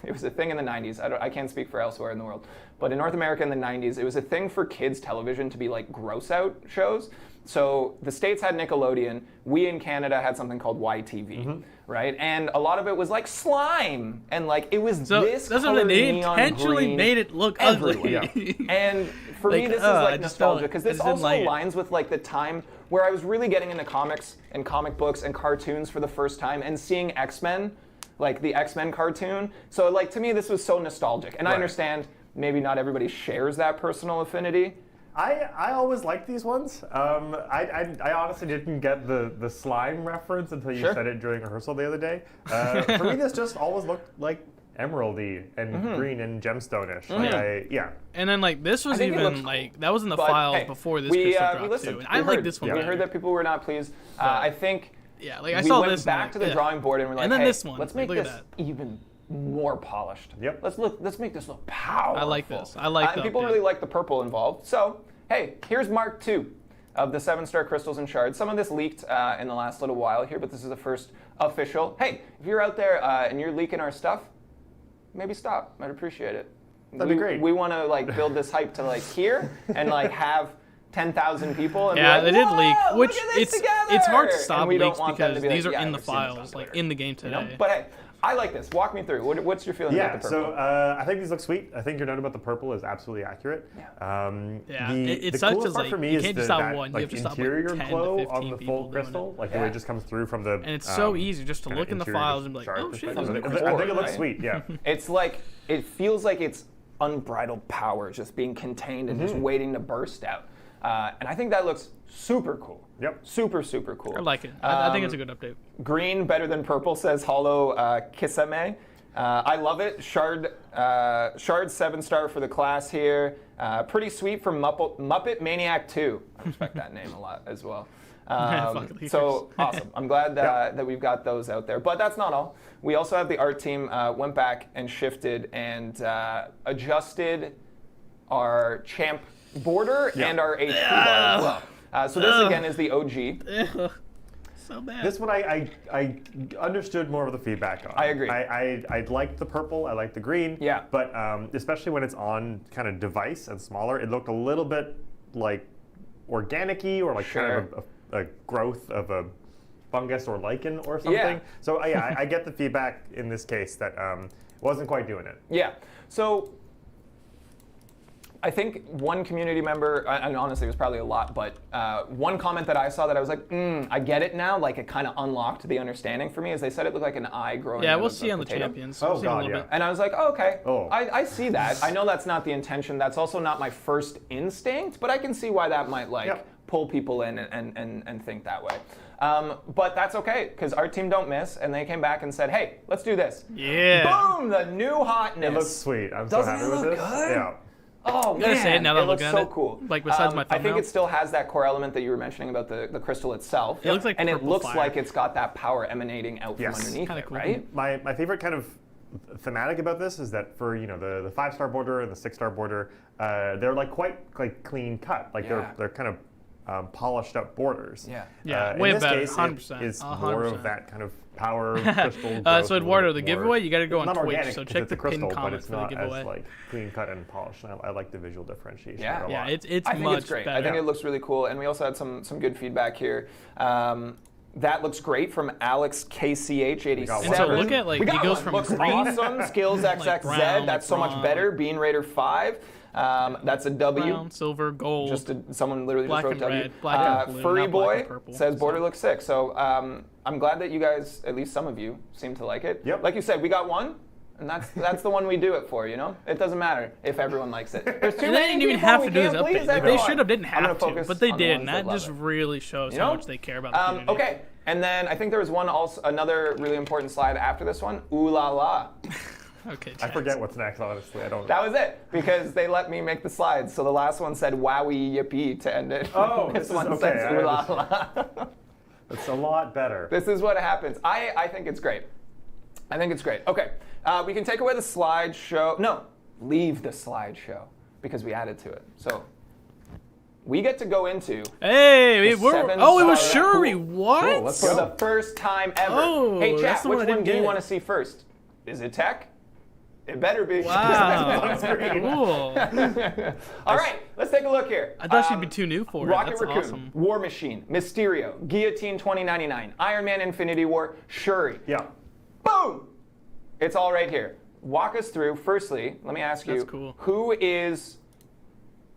it was a thing in the 90s. I can't speak for elsewhere in the world. But in North America in the 90s, it was a thing for kids' television to be like gross out shows. So the States had Nickelodeon. We in Canada had something called YTV, right? And a lot of it was like slime. And like it was this color they neon intentionally green made it look everywhere. ugly. And for me, Like, this is like I just felt nostalgia it. because I this just didn't also like it. aligns with like the time where I was really getting into comics and comic books and cartoons for the first time and seeing X-Men, like the X-Men cartoon. So like to me, this was so nostalgic. And I understand maybe not everybody shares that personal affinity. I always liked these ones. I honestly didn't get the slime reference until you said it during rehearsal the other day. For me, this just always looked like emeraldy and green and gemstone-ish. Like And then like this was I think it even looks like cool. that was in the But, files hey, before this we crystal dropped listened. too. And We I like heard- this one. We better. heard that people were not pleased. I think Yeah, like I we saw went this back to the drawing board and we're like, And then hey, this one. let's make Look at this that. even more polished. Yep. Let's make this look powerful. I like this. I like and the people update. really like the purple involved. So, hey, here's Mark 2 of the 7-star crystals and shards. Some of this leaked in the last little while here, but this is the first official. Hey, if you're out there and you're leaking our stuff, maybe stop. I'd appreciate it. That'd be great. We want to like build this hype to like here and like have 10,000 people. And Yeah, be like, they did leak, "Whoa, which look at this it's hard to together!" stop And we don't leaks want them because to be these like, are "Yeah, in the we've seen this on files, like Twitter." in the game You know? today. But hey, I like this. Walk me through. What's your feeling about the purple? So I think these look sweet. I think your note about the purple is absolutely accurate. Yeah, The it sucks coolest 'cause, part like, for me you is can't the just have that, one. You like, have to stop, like, interior 10 to glow 15 on the people full doing crystal, it. like the way it just comes through from the. And it's so easy just to kinda look in the interior files and be like, shard oh shit, perspective. there's a From the I think it core, looks right? sweet. Yeah. It's like it feels like it's unbridled power just being contained and just waiting to burst out. And I think that looks super cool. Yep. Super, super cool. I like it. I think it's a good update. Green better than purple, says Hollow Kisame. I love it. Shard 7-star for the class here. Pretty sweet from Muppet Maniac 2. I respect that name a lot as well. Fuck So awesome. I'm glad that we've got those out there. But that's not all. We also have the art team went back and shifted and adjusted our champ border and our HP bar as well. So this again is the OG. So bad. This one I understood more of the feedback on. I agree. I liked the purple. I liked the green. Yeah. But especially when it's on kind of device and smaller, it looked a little bit like organic-y or like kind of a growth of a fungus or lichen or something. Yeah. So I get the feedback in this case that wasn't quite doing it. Yeah. So I think one community member, and honestly it was probably a lot, but one comment that I saw that I was like, I get it now, like it kind of unlocked the understanding for me, is they said it looked like an eye growing Yeah, out we'll of see on the potato. champions. Oh, We'll see in a God, little yeah. bit. And I was like, oh, okay, Oh. I see that. I know that's not the intention. That's also not my first instinct, but I can see why that might like Yep. pull people in and think that way. But that's okay, because our team don't miss, and they came back and said, hey, let's do this. Yeah. Boom, the new hotness. It looks sweet. I'm so Doesn't happy it with look this. good? Yeah. Oh, gotta man, say it now that I'm looks looking so at it. cool. Like, besides my I think thumbnail. it still has that core element that you were mentioning about the crystal itself. It looks like and it purple looks fire. like it's got that power emanating out Yes. from underneath Kinda it, cool. right? My favorite kind of thematic about this is that for the 5-star border and the 6-star border, they're like quite like clean cut. Like Yeah. they're kind of polished up borders. Yeah. Yeah, In way this better, case, 100%, It's more 100%. of that kind of power crystal. growth, So a Eduardo, little the bit giveaway, more- you got to go on not Twitch. organic So 'cause check it's the a crystal, pinned but comment it's for the not giveaway. as like clean cut and polished. And I like the visual differentiation. Yeah. there a Yeah, lot. it's I think much it's great. better. I think it looks really cool, and we also had some good feedback here. That looks great from Alex KCH87. got And so look at like We got it goes one. from Looks green. awesome. Skills XXZ. brown, That's so like much bronze. better. Bean Raider 5. That's a W. Brown, silver, gold. Someone literally Black just wrote and W. red, black and blue, Furry not black Boy and purple. says border looks sick. So I'm glad that you guys, at least some of you, seem to like it. Yep. Like you said, we got one. And that's the one we do it for, you know? It doesn't matter if everyone likes it. There's too And they many didn't even people, have we to do this can't please update. Like, they everyone. should have didn't I'm gonna have to, focus but they on the did, ones and that that love just it. really shows You how know? much they care about the community. Okay, and then I think there was another really important slide after this one. Ooh la la. Okay. I forget what's next. Honestly, I don't. That was it, because they let me make the slides. So the last one said wowie yippee to end it. Oh, this this is one okay. says ooh la la. It's a lot better. This is what happens. I think it's great. I think it's great. Okay, we can take away the slideshow. No, leave the slideshow because we added to it. So we get to go into Hey, the we're, seven oh, it was star Shuri. pool. What? Cool, let's For go. the first time ever. Oh, hey, that's chat, the which one I one didn't do you get. want to see first? Is it tech? It better be. Wow. Cool. All right, let's take a look here. I thought she'd be too new for it. Rocket That's Raccoon, awesome. War Machine, Mysterio, Guillotine 2099, Iron Man Infinity War, Shuri. Yeah. Boom! It's all right here. Walk us through. Firstly, let me ask you, That's cool. who is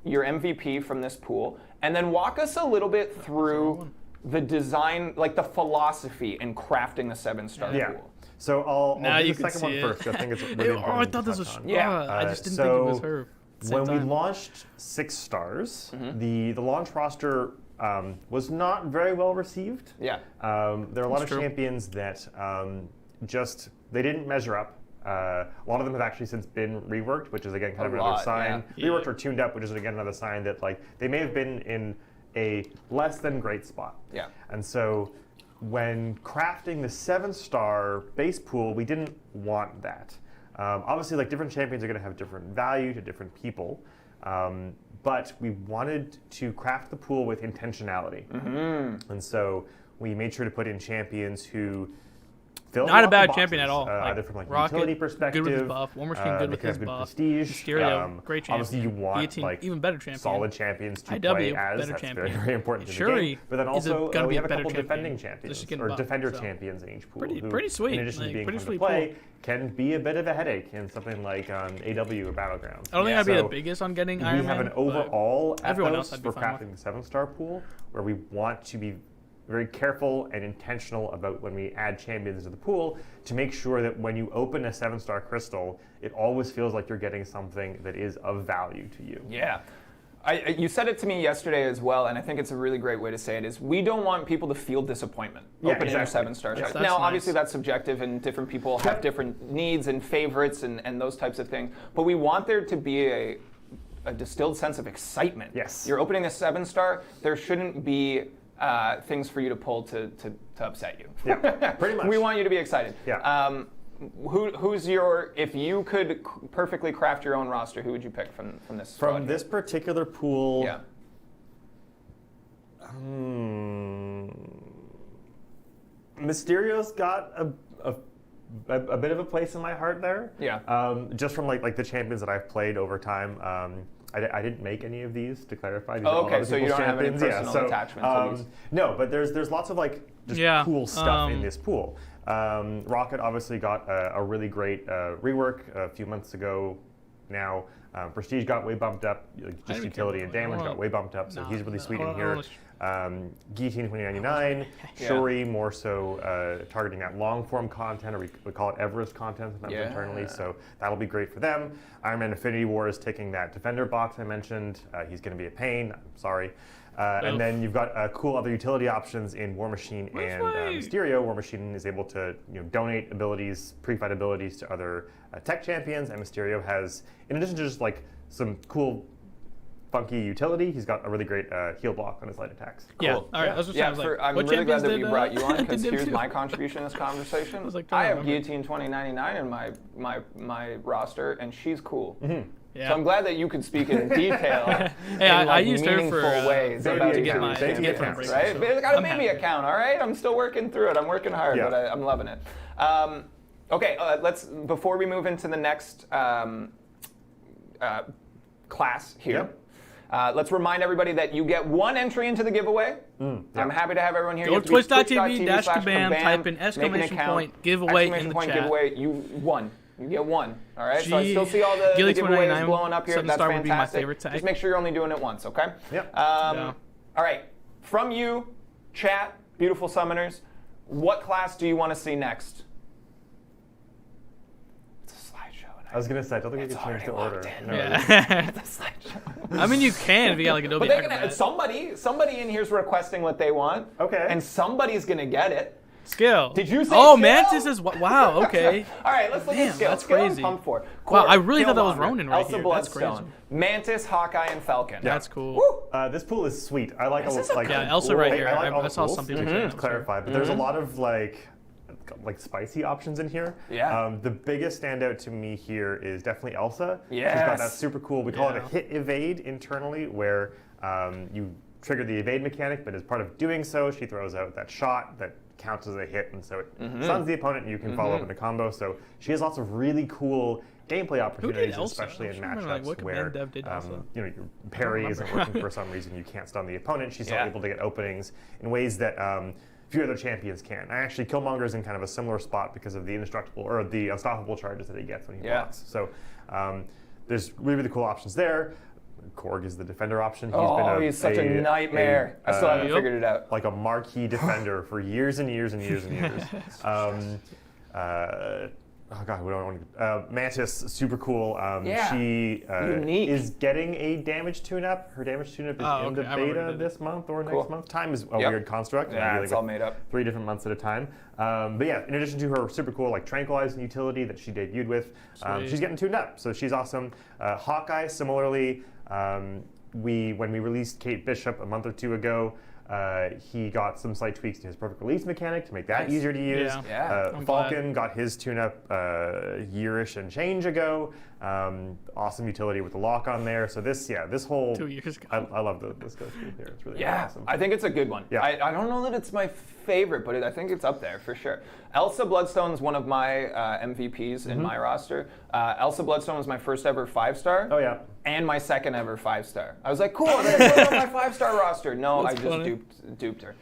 your MVP from this pool? And then walk us a little bit through the design, like the philosophy in crafting the 7-star Yeah. pool. So I'll Now do you the can second see one it. first. I think it's really important. Oh, I to thought this touch was. on. Yeah. I just didn't think it was so her. When we launched 6 stars, the launch roster was not very well received. Yeah. There are a lot That's of true. champions that just they didn't measure up. A lot of them have actually since been reworked, which is again kind of another lot, sign. yeah. Reworked or tuned up, which is again another sign that like they may have been in a less than great spot. Yeah. And so when crafting the 7-star base pool, we didn't want that. Obviously, like different champions are going to have different value to different people, but we wanted to craft the pool with intentionality. And so we made sure to put in champions who filled Not a lot bad of champion at boxes, all. either from like Rocket, utility perspective, good with his buff. War Machine, good they with can his have good buff. prestige. Mysterio, great champion. Obviously, you want Guillotine, like even better champion. solid champions to IW, play as. better That's champion. very, very important to the Shuri game. But then is also gonna we be a have a better couple champion. defending Just champions getting or buffed, defender so. champions in each pool. Pretty- who, pretty sweet, In addition like, to being pretty fun to sweet play, pool. can be a bit of a headache in something like AW or Battlegrounds. I don't think I'd be So the biggest on getting we Iron Man. have an but overall everyone ethos else I'd be for fine crafting the 7-star pool where we want to be very careful and intentional about when we add champions to the pool to make sure that when you open a 7-star crystal, it always feels like you're getting something that is of value to you. Yeah. You said it to me yesterday as well, and I think it's a really great way to say it, is we don't want people to feel disappointment opening their exactly. 7-stars. Yes, Now, that's obviously, nice. that's subjective, and different people have different needs and favorites and those types of things. But we want there to be a distilled sense of excitement. Yes. You're opening a 7-star, there shouldn't be things for you to pull to upset you. Yeah, pretty much. We want you to be excited. Yeah. Who's your, if you could perfectly craft your own roster, who would you pick from this squad From here? this particular pool, Yeah. Mysterio's got a bit of a place in my heart there. Yeah. Just from like the champions that I've played over time. I didn't make any of these, to clarify. These Oh, are all okay, other so you people's don't have any champions. personal attachment to these. No, but there's lots of like just Yeah, cool stuff in this pool. Rocket obviously got a really great rework a few months ago now. Prestige got way bumped up, like, just even utility care and about damage that. got way bumped up, so No, he's really no, sweet hold in on, here. Guillotine 2099, Yeah. Shuri more so targeting that long form content, or we call it Everest content sometimes Yeah. internally, so that'll be great for them. Iron Man Infinity War is taking that defender box I mentioned. He's going to be a pain, I'm sorry. And then you've got cool other utility options in War Machine and Mysterio. War Machine is able to donate abilities, pre-fight abilities to other tech champions, and Mysterio has, in addition to just like some cool funky utility, he's got a really great heal block on his light attacks. Yeah. Cool. All right. I was just I was like, I'm what really glad champions that did, we brought you on, did because them here's do? my contribution in this conversation. was like, I trying to have remember. Guillotine 2099 in my roster, and she's cool. Yeah. So I'm glad that you could speak in detail. Hey, in I like used her meaningful for ways baby about to each get of my- these baby champions, accounts, right? so But I got a I'm baby happy. account, all right? I'm still working through it. I'm working hard, Yeah. but I'm loving it. Okay, let's before we move into the next class here. Yep. Let's remind everybody that you get one entry into the giveaway. I'm happy to have everyone here. Go You to have to be twitch.tv/kabam, type in make an exclamation account, point giveaway in exclamation the point chat. giveaway. You won. You get one. All right. So I Gee, still see all the Gilly giveaways 29 blowing up here. 7-star That's would be my fantastic. favorite tag. Just make sure you're only doing it once, okay? Yep. Yeah. All right. From you, chat, beautiful summoners, what class do you want to see next? It's a slideshow. And I was gonna say, I don't think we It's could change the already order. locked in. No. Yeah. it's a slideshow. I mean, you can if you got like Adobe But they're gonna Acrobat. somebody in here's requesting what they want. Okay. And somebody's gonna get it. Skill. Did you say Oh, skill? Mantis is wow. Okay. All right, let's look Damn, at skill. that's Skill I'm crazy. pumped for. Wow, I really Skill thought that was Monger, Ronin right Elsa here. That's Bloodstone, crazy. Mantis, Hawkeye, and Falcon. That's cool. Woo! This pool is sweet. I like This all is a like Yeah, Elsa right here. like all I the saw pools, some people to saying Elsa. clarify, but there's a lot of like spicy options in here. Yeah. The biggest standout to me here is definitely Elsa. She's Yes. got that super cool. We call it a Yeah. hit evade internally, where You trigger the evade mechanic, but as part of doing so, she throws out that shot that counts as a hit, and so it stuns the opponent, and you can follow up in a combo. So she has lots of really cool gameplay opportunities, especially in matchups where your parry isn't working for some reason. You can't stun the opponent. She's still able to get openings in ways that few other champions can. Actually, Killmonger's in kind of a similar spot because of the indestructible or the unstoppable charges that he gets when he blocks. So there's really, really cool options there. Korg is the defender option. He's such a nightmare. I still haven't figured it out. Like a marquee defender for years and years and years and years. Oh god, what do I want to? Mantis, super cool. She is getting a damage tune-up. Her damage tune-up is in the beta this month or next month. Time is a weird construct. Yeah, it's all made up. 3 different months at a time. But yeah, in addition to her super cool tranquilizing utility that she debuted with, she's getting tuned up. So she's awesome. Hawkeye, similarly, when we released Kate Bishop a month or 2 ago, he got some slight tweaks to his perfect release mechanic to make that easier to use. Falcon got his tune-up year-ish and change ago. Awesome utility with the lock on there. So this whole 2 years ago. I love this go through here. It's really awesome. I think it's a good one. Yeah. I don't know that it's my favorite, but I think it's up there for sure. Elsa Bloodstone's one of my MVPs in my roster. Elsa Bloodstone was my first ever 5-star. Oh yeah. And my second ever 5-star. I was like, cool, I'm gonna put her on my 5-star roster. No, I just duped her.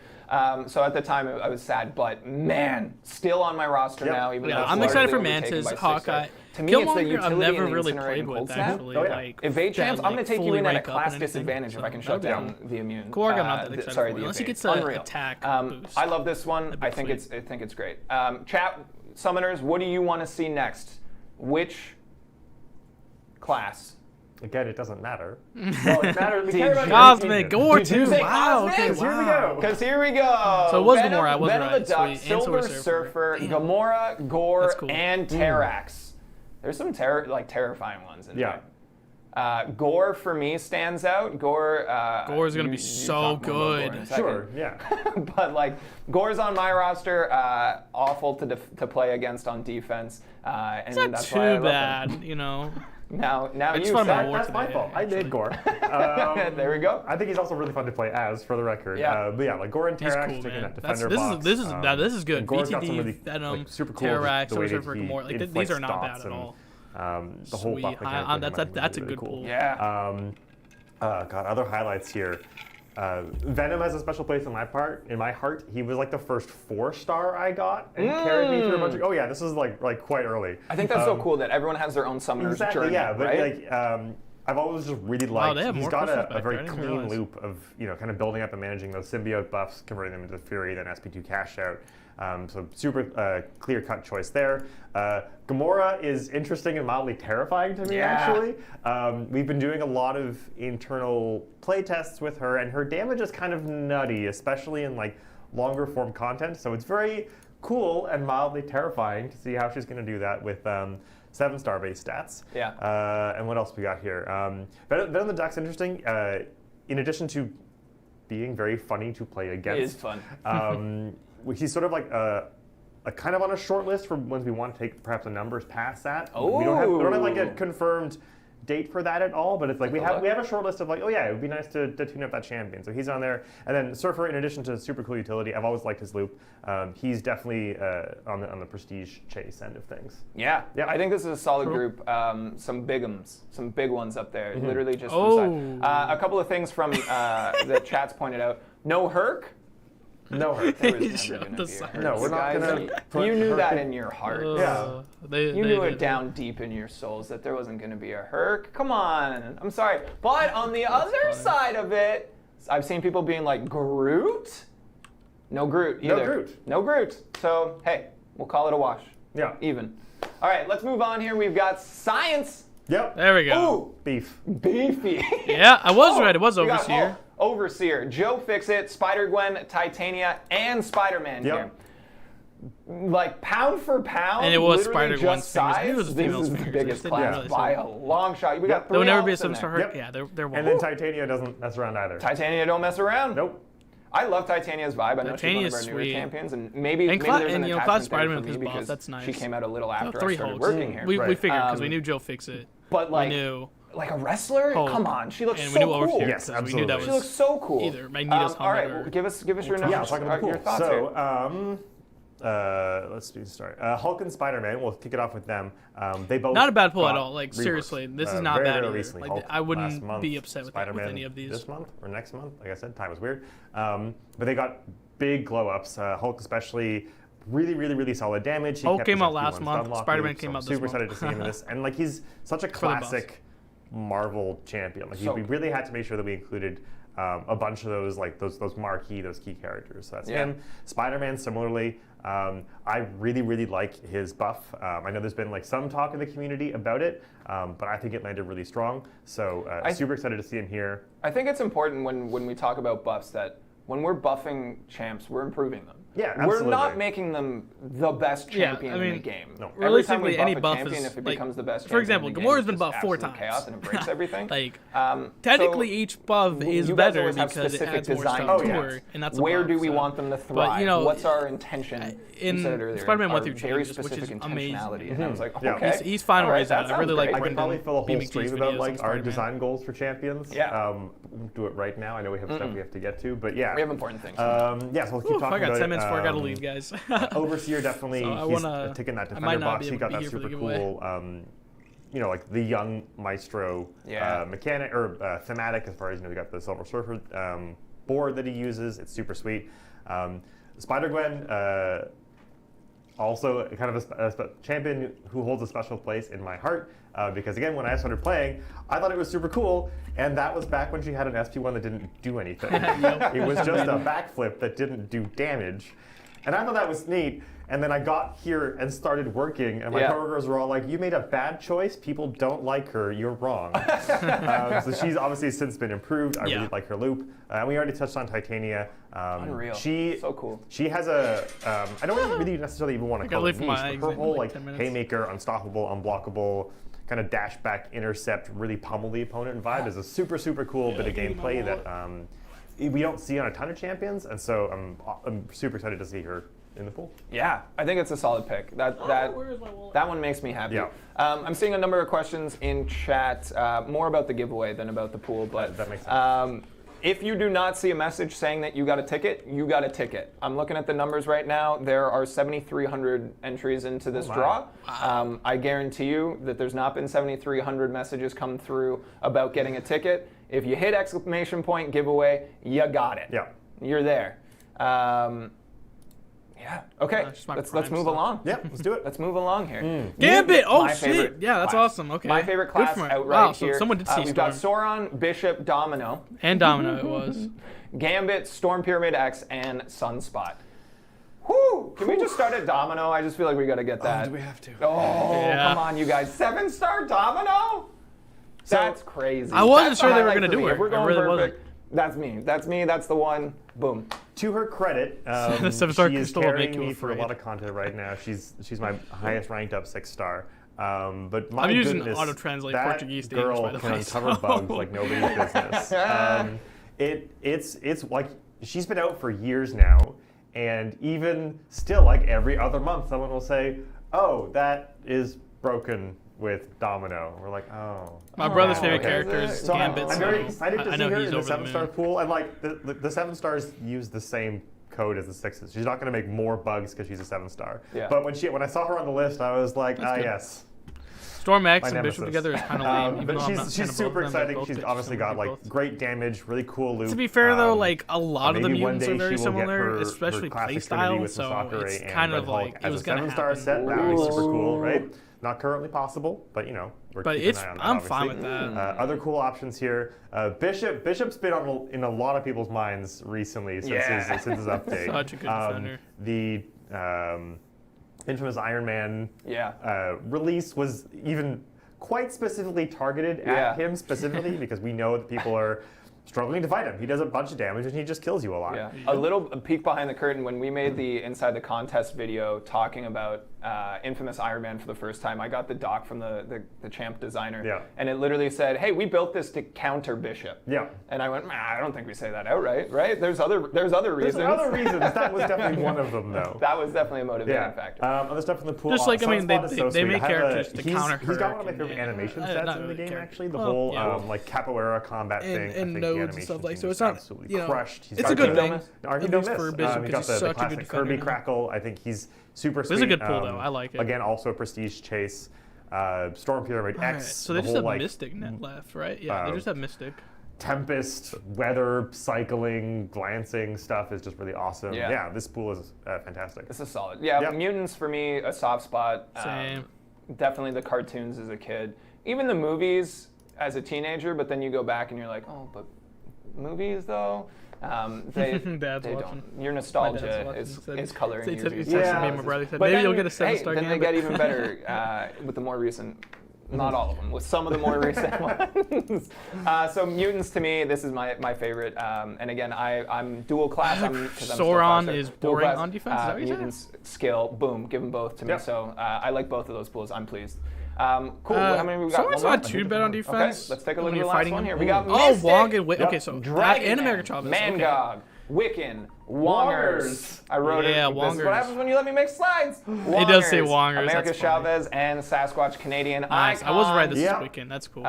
So at the time I was sad, but man, still on my roster now. Even though I'm excited for Mantis, Hawkeye. To me, it's the Killmonger utility I've never in really the played Incinerate with, and Cold Snap. actually. Like, Evade champs, I'm going to take you in at a rank up class and everything, disadvantage if I can shut down the immune. Korg, I'm not that excited sorry, for, the unless he evade. gets an attack boost. I love this one. I think it's great. Chat summoners, what do you want to see next? Which class? Again, it doesn't matter. Well, it matters. Cosmic, Gore too. Wow. Okay, Here we go. Because here we go. So it was Gamora. I wasn't Venom right. the Duck, Sweet. Silver Surfer, Gamora, Gore, cool. and Terrax. There's some terrifying ones in there. Gore for me stands out. Gore is gonna be so good. Sure, yeah. But Gore's on my roster. Awful to play against on defense. And It's not that's too why I love bad, him. you know. Now It's you fun said to watch. That's my fault. I made Gore. there we go. I think he's also really fun to play as, for the record. Yeah. But yeah, Gore and Terrax He's cool, taking man. that defender box. This is good. Gore's got some BTD, really, Venom, super cool Terrax, the way that Surfer, he Gamora. These are not bad at all. The whole buff mechanic That's a really good cool. pull. Yeah. God, other highlights here. Venom has a special place in my heart. He was the first 4-star I got and carried me through a bunch of. Oh yeah, this is quite early. I think that's so cool that everyone has their own summoner's journey. Yeah, but right? I've always just really liked. He's got a very clean loop of kind of building up and managing those symbiote buffs, converting them into Fury, then SP2 cash out. So super clear-cut choice there. Gamora is interesting and mildly terrifying to me, actually. We've been doing a lot of internal play tests with her, and her damage is kind of nutty, especially in longer form content. So it's very cool and mildly terrifying to see how she's going to do that with 7-star base stats. Yeah. And what else we got here? Venom the Duck's interesting. In addition to being very funny to play against. It is fun. He's sort of a kind of on a short list for when we want to take perhaps the numbers past that. Oh. We don't have a confirmed date for that at all, but it's we have a short list of it would be nice to tune up that champion. So he's on there. And then Surfer, in addition to super cool utility, I've always liked his loop. He's definitely on the prestige chase end of things. Yeah. I think this is a solid group. Some big ones up there. Literally just a couple of things from the chats pointed out. No Herc. No Herc. There was never gonna be a Herc. No, we're not going to. You knew that in your heart. Yeah. You knew it down deep in your souls that there wasn't going to be a Herc. Come on. I'm sorry. But on the other side of it, I've seen people being like, Groot? No Groot either. No Groot. So, hey, we'll call it a wash. Yeah. Even. All right, let's move on here. We've got science. Yep. There we go. Ooh. Beefy. Yeah, I was right. It was Overseer. Overseer, Joe Fixit, Spider-Gwen, Titania, and Spider-Man here. Pound for pound, and it was Spider-Gwen's fingers. This is the biggest class by a long shot. We got 3 There will never be a elves in Star there. Herc. Yeah, they're one. And then Titania doesn't mess around either. Titania don't mess around. Nope. I love Titania's vibe. I know she's one of our newer champions, and maybe there's an attachment Cloud there Spider-Man for with me his because boss, that's nice. she came out a little after I 3 started holds. working here. We figured because we knew Joe Fixit. But we knew like a wrestler? Hulk. Come on, she looks And so we knew what was cool. here, Yes, 'cause we knew that absolutely. She looks so cool. either Magneto's all right, helmet or give us your numbers. Yeah, let's talk about the your pool. thoughts here. Let's start. Hulk and Spider-Man. We'll kick it off with them. They both not a bad pull at got all. Like reworks. seriously, this is not very, bad very either. recently. Like Hulk I wouldn't last month, be upset with Spider-Man any of these. this month or next month. Like I said, time is weird. But they got big glow ups. Hulk especially. Really solid damage. He Hulk kept came his out FP1 last stun month. lock Spider-Man loop, came so out this super month. excited to see him in this. And like he's such a the boss. classic Marvel champion. Like we really had to make sure that we included a bunch of those those key characters. So that's him. Spider-Man similarly. I really like his buff. I know there's been like some talk in the community about it, but I think it landed really strong. So super excited to see him here. I think it's important when we talk about buffs that when we're buffing champs, we're improving them. Yeah, absolutely. We're not making them the best champion in the game. No. Every time we Realistically, buff any a buff champion, is, if it like, becomes the best for champion example, in the Gamora's game, been it's just buffed 4 absolute times. chaos and it breaks everything. Like so technically, each buff is you guys better always have because it specific adds more design stuff to points. her, and that's a where buff, do we so. want them to thrive? But, you know, what's our intention? in You said it earlier, Spider-Man our went through very changes, which specific is amazing. intentionality. And I was like, Yeah. okay, He's finding all right, ways out. that I really sounds like great. I could probably fill a whole BMX's stream videos about on like our Spider-Man. design goals for champions. Yeah. We won't do it right now. I know we have stuff we have to get to, but yeah. We have important things. Yeah, so we'll keep Oof, talking I got about 10 it. minutes before I gotta leave, guys. Overseer definitely, So I he's wanna- taking that I might defender not box. be He able got to be that here for super the giveaway. cool, like the young maestro mechanic or thematic as far as we got the Silver Surfer board that he uses. It's super sweet. Spider-Gwen. Also, kind of a champion who holds a special place in my heart because, again, when I started playing, I thought it was super cool, and that was back when she had an SP1 that didn't do anything. It was just a backflip that didn't do damage, and I thought that was neat. And then I got here and started working, and my coworkers were all like, "You made a bad choice. People don't like her. You're wrong." So she's obviously since been improved. I really like her loop. And we already touched on Titania. Unreal. So cool. She has a. I don't really necessarily even want to call it niche, but her whole like haymaker, unstoppable, unblockable, kind of dash back, intercept, really pummel the opponent vibe is a super cool bit of gameplay that we don't see on a ton of champions, and so I'm super excited to see her in the pool. Yeah, I think it's a solid pick. That one makes me happy. Yeah. I'm seeing a number of questions in chat, more about the giveaway than about the pool. But that makes sense. if you do not see a message saying that you got a ticket, you got a ticket. I'm looking at the numbers right now. There are 7,300 entries into this draw. I guarantee you that there's not been 7,300 messages come through about getting a ticket. If you hit exclamation point giveaway, you got it. Yeah. You're there. Yeah. Okay. Let's move along. Yeah, let's do it. Let's move along here. Gambit! Oh My shit! favorite Yeah, that's class. awesome. Okay. My favorite Good class for him. outright Wow, so here. someone did see We've Storm. got Sauron, Bishop, Domino, And Domino it was. Gambit, Storm Pyramid X, and Sunspot. Whew! Can we just start at Domino? I just feel like we got to get that. Do we have to? Oh, Yeah. come on, you guys. 7-star Domino? That's crazy. I wasn't That's sure the they were highlight gonna for do me. her. If we're I going really perfect, that's me. That's me. That's the one. Boom. To her credit, The 7-star she is crystal will make carrying you me for a afraid. lot of content right now. She's my highest ranked up 6-star. But my I'm using goodness, auto-translate that Portuguese to English, girl by the can way, uncover so- bugs like nobody's business. It's like she's been out for years now, and even still, like every other month, someone will say, "Oh, that is broken with Domino." We're like, "Oh." My brother's okay. favorite character is So Gambit. I'm very excited to I see know her he's in the over the 7-star moon. pool, and like the 7 stars use the same code as the 6s. She's not going to make more bugs because she's a 7-star. Yeah. But when I saw her on the list, I was like, That's good. yes. Storm X My and Bishop nemesis. together is kind of lame. Even But though I'm not a fan she's of both super of them, exciting. both She's bitches, obviously so got we like both. great damage, really cool loop. To be fair though, like a lot of the maybe one mutants day are very she will get similar, her especially classic playstyle. trinity with So Masakure it's and kind Red of Hulk like as it was a gonna 7-star happen. set. That would be super cool, right? Not currently possible, but we're But keeping it's an eye on that, I'm fine with obviously. that. Other cool options here. Bishop's been in a lot of people's minds recently since his update. Such a good defender. The infamous Iron Man Yeah. release was even quite specifically targeted Yeah. at him specifically because we know that people are struggling to fight him. He does a bunch of damage and he just kills you a lot. Yeah. A little peek behind the curtain, when we made the Inside the Contest video talking about Infamous Iron Man for the first time, I got the doc from the champ designer, and it literally said, hey, we built this to counter Bishop. Yeah. And I went, I don't think we say that outright, right? There's other reasons. There's other reasons. That was definitely one of them, though. That was definitely a motivating factor. Other stuff in the pool. Just like, I mean, they make characters to counter her. He's got one of my favorite animation sets in the game, actually. The whole like capoeira combat thing. And nodes and stuff like so. It's not absolutely crushed. It's a good thing. He's got the classic Kirby crackle. I think he's super sweet. It's a good pull though. I like it. Again, also a prestige chase. Storm Pyramid X. So they just have Mystic net left, right? Yeah, they just have Mystic. Tempest, weather, cycling, glancing stuff is just really awesome. Yeah, this pool is fantastic. This is solid. Yeah, Mutants for me, a soft spot. Same. Definitely the cartoons as a kid. Even the movies as a teenager, but then you go back and you're like, oh, but movies though? They don't. Your nostalgia is coloring your views. Yeah. My brother said, maybe you'll get a 7-star game. Then they get even better with the more recent. Not all of them, with some of the more recent ones. So Mutants, to me, this is my favorite. And again, I'm dual class. Sauron is boring on defense. Is that what you Mutants, skill, boom, give them both to me. So I like both of those pools. I'm pleased. Cool. How many we got? Sauron's not too bad on defense. Okay, let's take a look at the last one here. We got Wong and Okay, so Dragon and America Chavez. mcoc, Wiccan, Wongers. I wrote it. Wongers. This is what happens when you let me make slides. Wongers, it does say Wongers. America Chavez and Sasquatch Canadian. Nice. I was right. This is Wiccan. That's cool.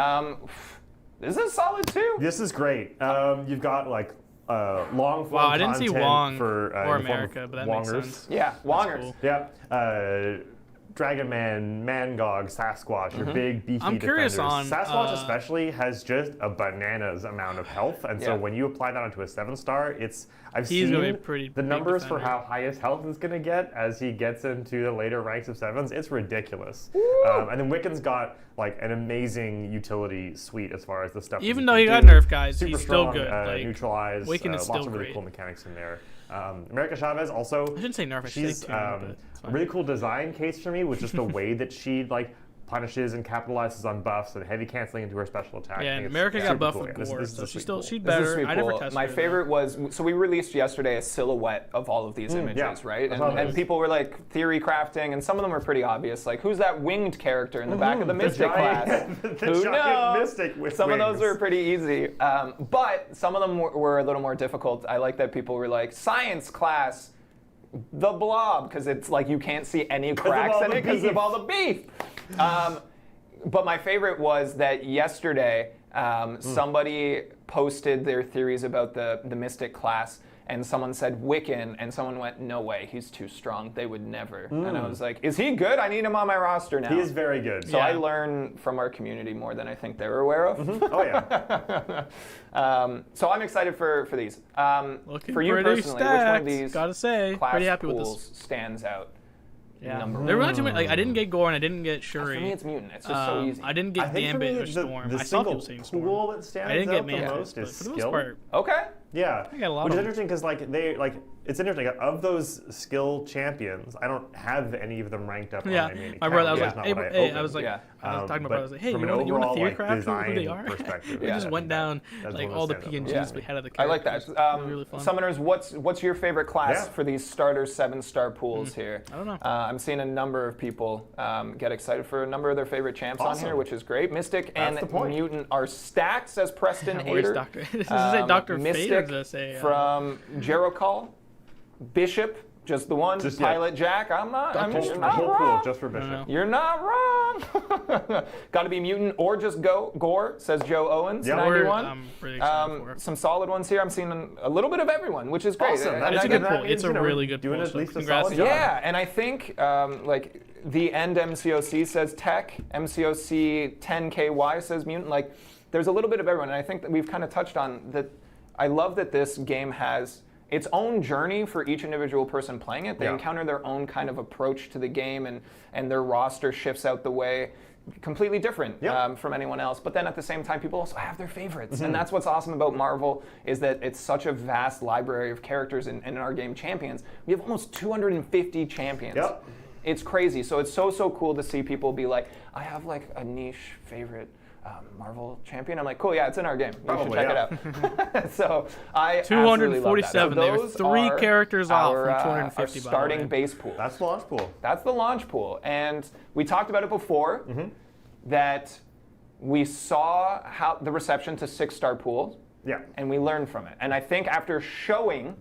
This is solid too. This is great. You've got like long form I didn't see Wong for or America, but that makes sense. Yeah, Wongers. Cool. Yeah. Dragon Man, Mangog, Sasquatch, your big beefy I'm curious defenders. on Sasquatch especially has just a bananas amount of health, and so when you apply that onto a 7-star, I've seen the numbers for how high his health is going to get as he gets into the later ranks of 7s. It's ridiculous. And then Wiccan's got like an amazing utility suite as far as the stuff. Even though he got nerfed, guys, super he's strong, still good. Neutralize. Wiccan is still lots of really cool mechanics in there. America Chavez also. I shouldn't say nerf. She's a really cool design case for me with just the way that she like punishes and capitalizes on buffs and heavy canceling into her special attack. Yeah, and America got buffed with Gore, so she's better. I never tested My favorite was, so we released yesterday a silhouette of all of these images, right? And people were like theory crafting, and some of them were pretty obvious. Like, who's that winged character in the back of the Mystic class? Who knows? Mystic with some wings. of those were pretty easy, but some of them were a little more difficult. I like that people were like, science class, the blob, because it's like you can't see any cracks in it because of all the beef. But my favorite was that yesterday somebody posted their theories about the Mystic class, and someone said Wiccan, and someone went, no way, he's too strong. They would never. And I was like, is he good? I need him on my roster now. He is very good. So I learn from our community more than I think they were aware of. Oh, yeah. So I'm excited for these. Looking for you pretty personally, stacked. which one of these Gotta say, class pretty happy with pools this. stands out? Yeah. Number There were one. not too many. Like, I didn't get Gore and I didn't get Shuri. For me, it's Mutant. It's just so easy. I didn't get Gambit or Storm. The I saw single people saying pool Storm. that stands I didn't get out the Mantis, most but is for the most skill. part, Okay. Yeah, I got a lot which of is interesting because it's interesting. Of those skill champions, I don't have any of them ranked up on my main account. My brother, I was like, That's not what I was like, Yeah. I was talking to my brother. I was like, hey, from you an want to overall, theory like, craft who they design are? perspective, We just went down that's like one all of the the PNGs standouts. we had of the I characters. like that. Really fun. Summoners, what's your favorite class for these starter 7-star pools here? I don't know. I'm seeing a number of people get excited for a number of their favorite champs on here, which is great. Mystic and Mutant are stacked, says Preston Where's Ader. Doctor? Does it say Dr. Fate or does it say from Jerichol, Bishop, just the one, Pilot Jack. You're not wrong. Just for Bishop. You're not wrong. Got to be Mutant or just Gore, says Joe Owens, 91. I'm pretty excited for. Some solid ones here. I'm seeing a little bit of everyone, which is great. Awesome. It's a good pull. It's a really good doing pull. at least a Congrats. solid job. Yeah, and I think like the end MCOC says Tech, MCOC 10KY says Mutant. Like there's a little bit of everyone, and I think that we've kind of touched on that. I love that this game has its own journey for each individual person playing it. They encounter their own kind of approach to the game, and their roster shifts out the way completely different from anyone else. But then at the same time, people also have their favorites. And that's what's awesome about Marvel is that it's such a vast library of characters in our game Champions. We have almost 250 champions. It's crazy. So it's so cool to see people be like, I have like a niche favorite. Marvel champion. I'm like, cool, yeah, it's in our game. You should Probably, check it out. So I absolutely love that. 247. So They were those 3 are characters off from our, 250. our by the starting way. base pool. That's the launch pool. That's the launch pool. And we talked about it before, that we saw how the reception to 6-star pools, Yeah. and we learned from it. And I think after showing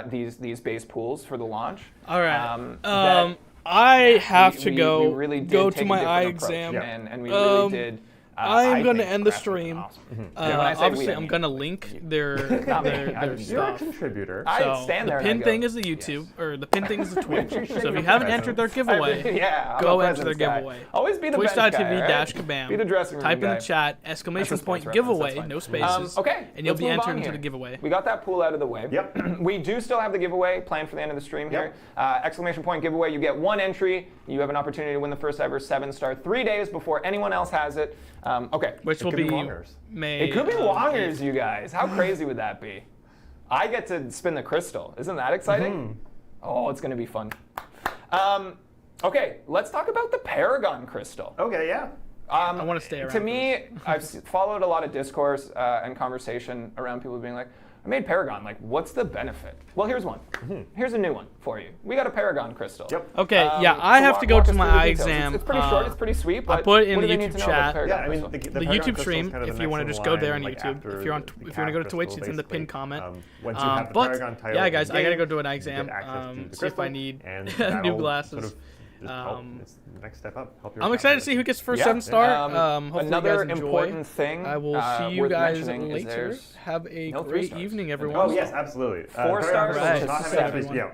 these base pools for the launch, All right. that I have to we go really did go take to a my different eye approach, exam. and we really did. I am going to think end the crafted it stream. awesome. When I say we, Obviously, I I'm mean going to link their Not me. their You're a You're a stuff. contributor. I So stand there the and pin I go, thing is the YouTube, yes. or the pin thing is the Twitch. You're So if shaking you haven't your entered their presence. giveaway, yeah, I'm go a enter their presence guy. giveaway. Always be the bench Twitch.tv guy, right? dash kabam. Be the dressing room Type in guy. the chat, That's exclamation a sports point reference, that's giveaway, fine. no spaces. Okay, and you'll let's be move on entered into here. the giveaway. We got that pool out of the way. Yep. We do still have the giveaway planned for the end of the stream here. Yep. Exclamation point giveaway. You get 1 entry. You have an opportunity to win the first ever 7-star 3 days before anyone else has it. Okay. Which will could be be Wongers. May. It could be Wongers, you guys. How crazy would that be? I get to spin the crystal. Isn't that exciting? Oh, it's going to be fun. Okay, let's talk about the Paragon crystal. Okay, yeah. I want to stay around. To me, I've followed a lot of discourse and conversation around people being like, I made Paragon. Like, what's the benefit? Well, here's one. Here's a new one for you. We got a Paragon crystal. Yep. Okay, yeah, I have to go walk to us my through the eye details. exam. It's pretty short. It's pretty sweet. But I put it in what the do they need YouTube to know about chat. Paragon Yeah, I mean, crystal? The Paragon YouTube crystal's stream, kind of if the you want to next just in go there on line, like, YouTube, after if you're on, the if you want to go to Twitch, crystal, it's in the pinned basically. comment. Once you have the But Paragon title yeah, in guys, the I gotta game, go do an eye you get exam. access to the See if I crystal, need and new that'll glasses. Sort of just help. It's the next step up. Help your I'm excited to see who gets first Yeah. 7-star. Hopefully Another you guys enjoy. important thing I will see you worth guys mentioning is later. there's Have a no great 3 stars. evening, Oh, everyone. Oh yes, absolutely. 4 stars Paragon to does not have 7. actually, yeah.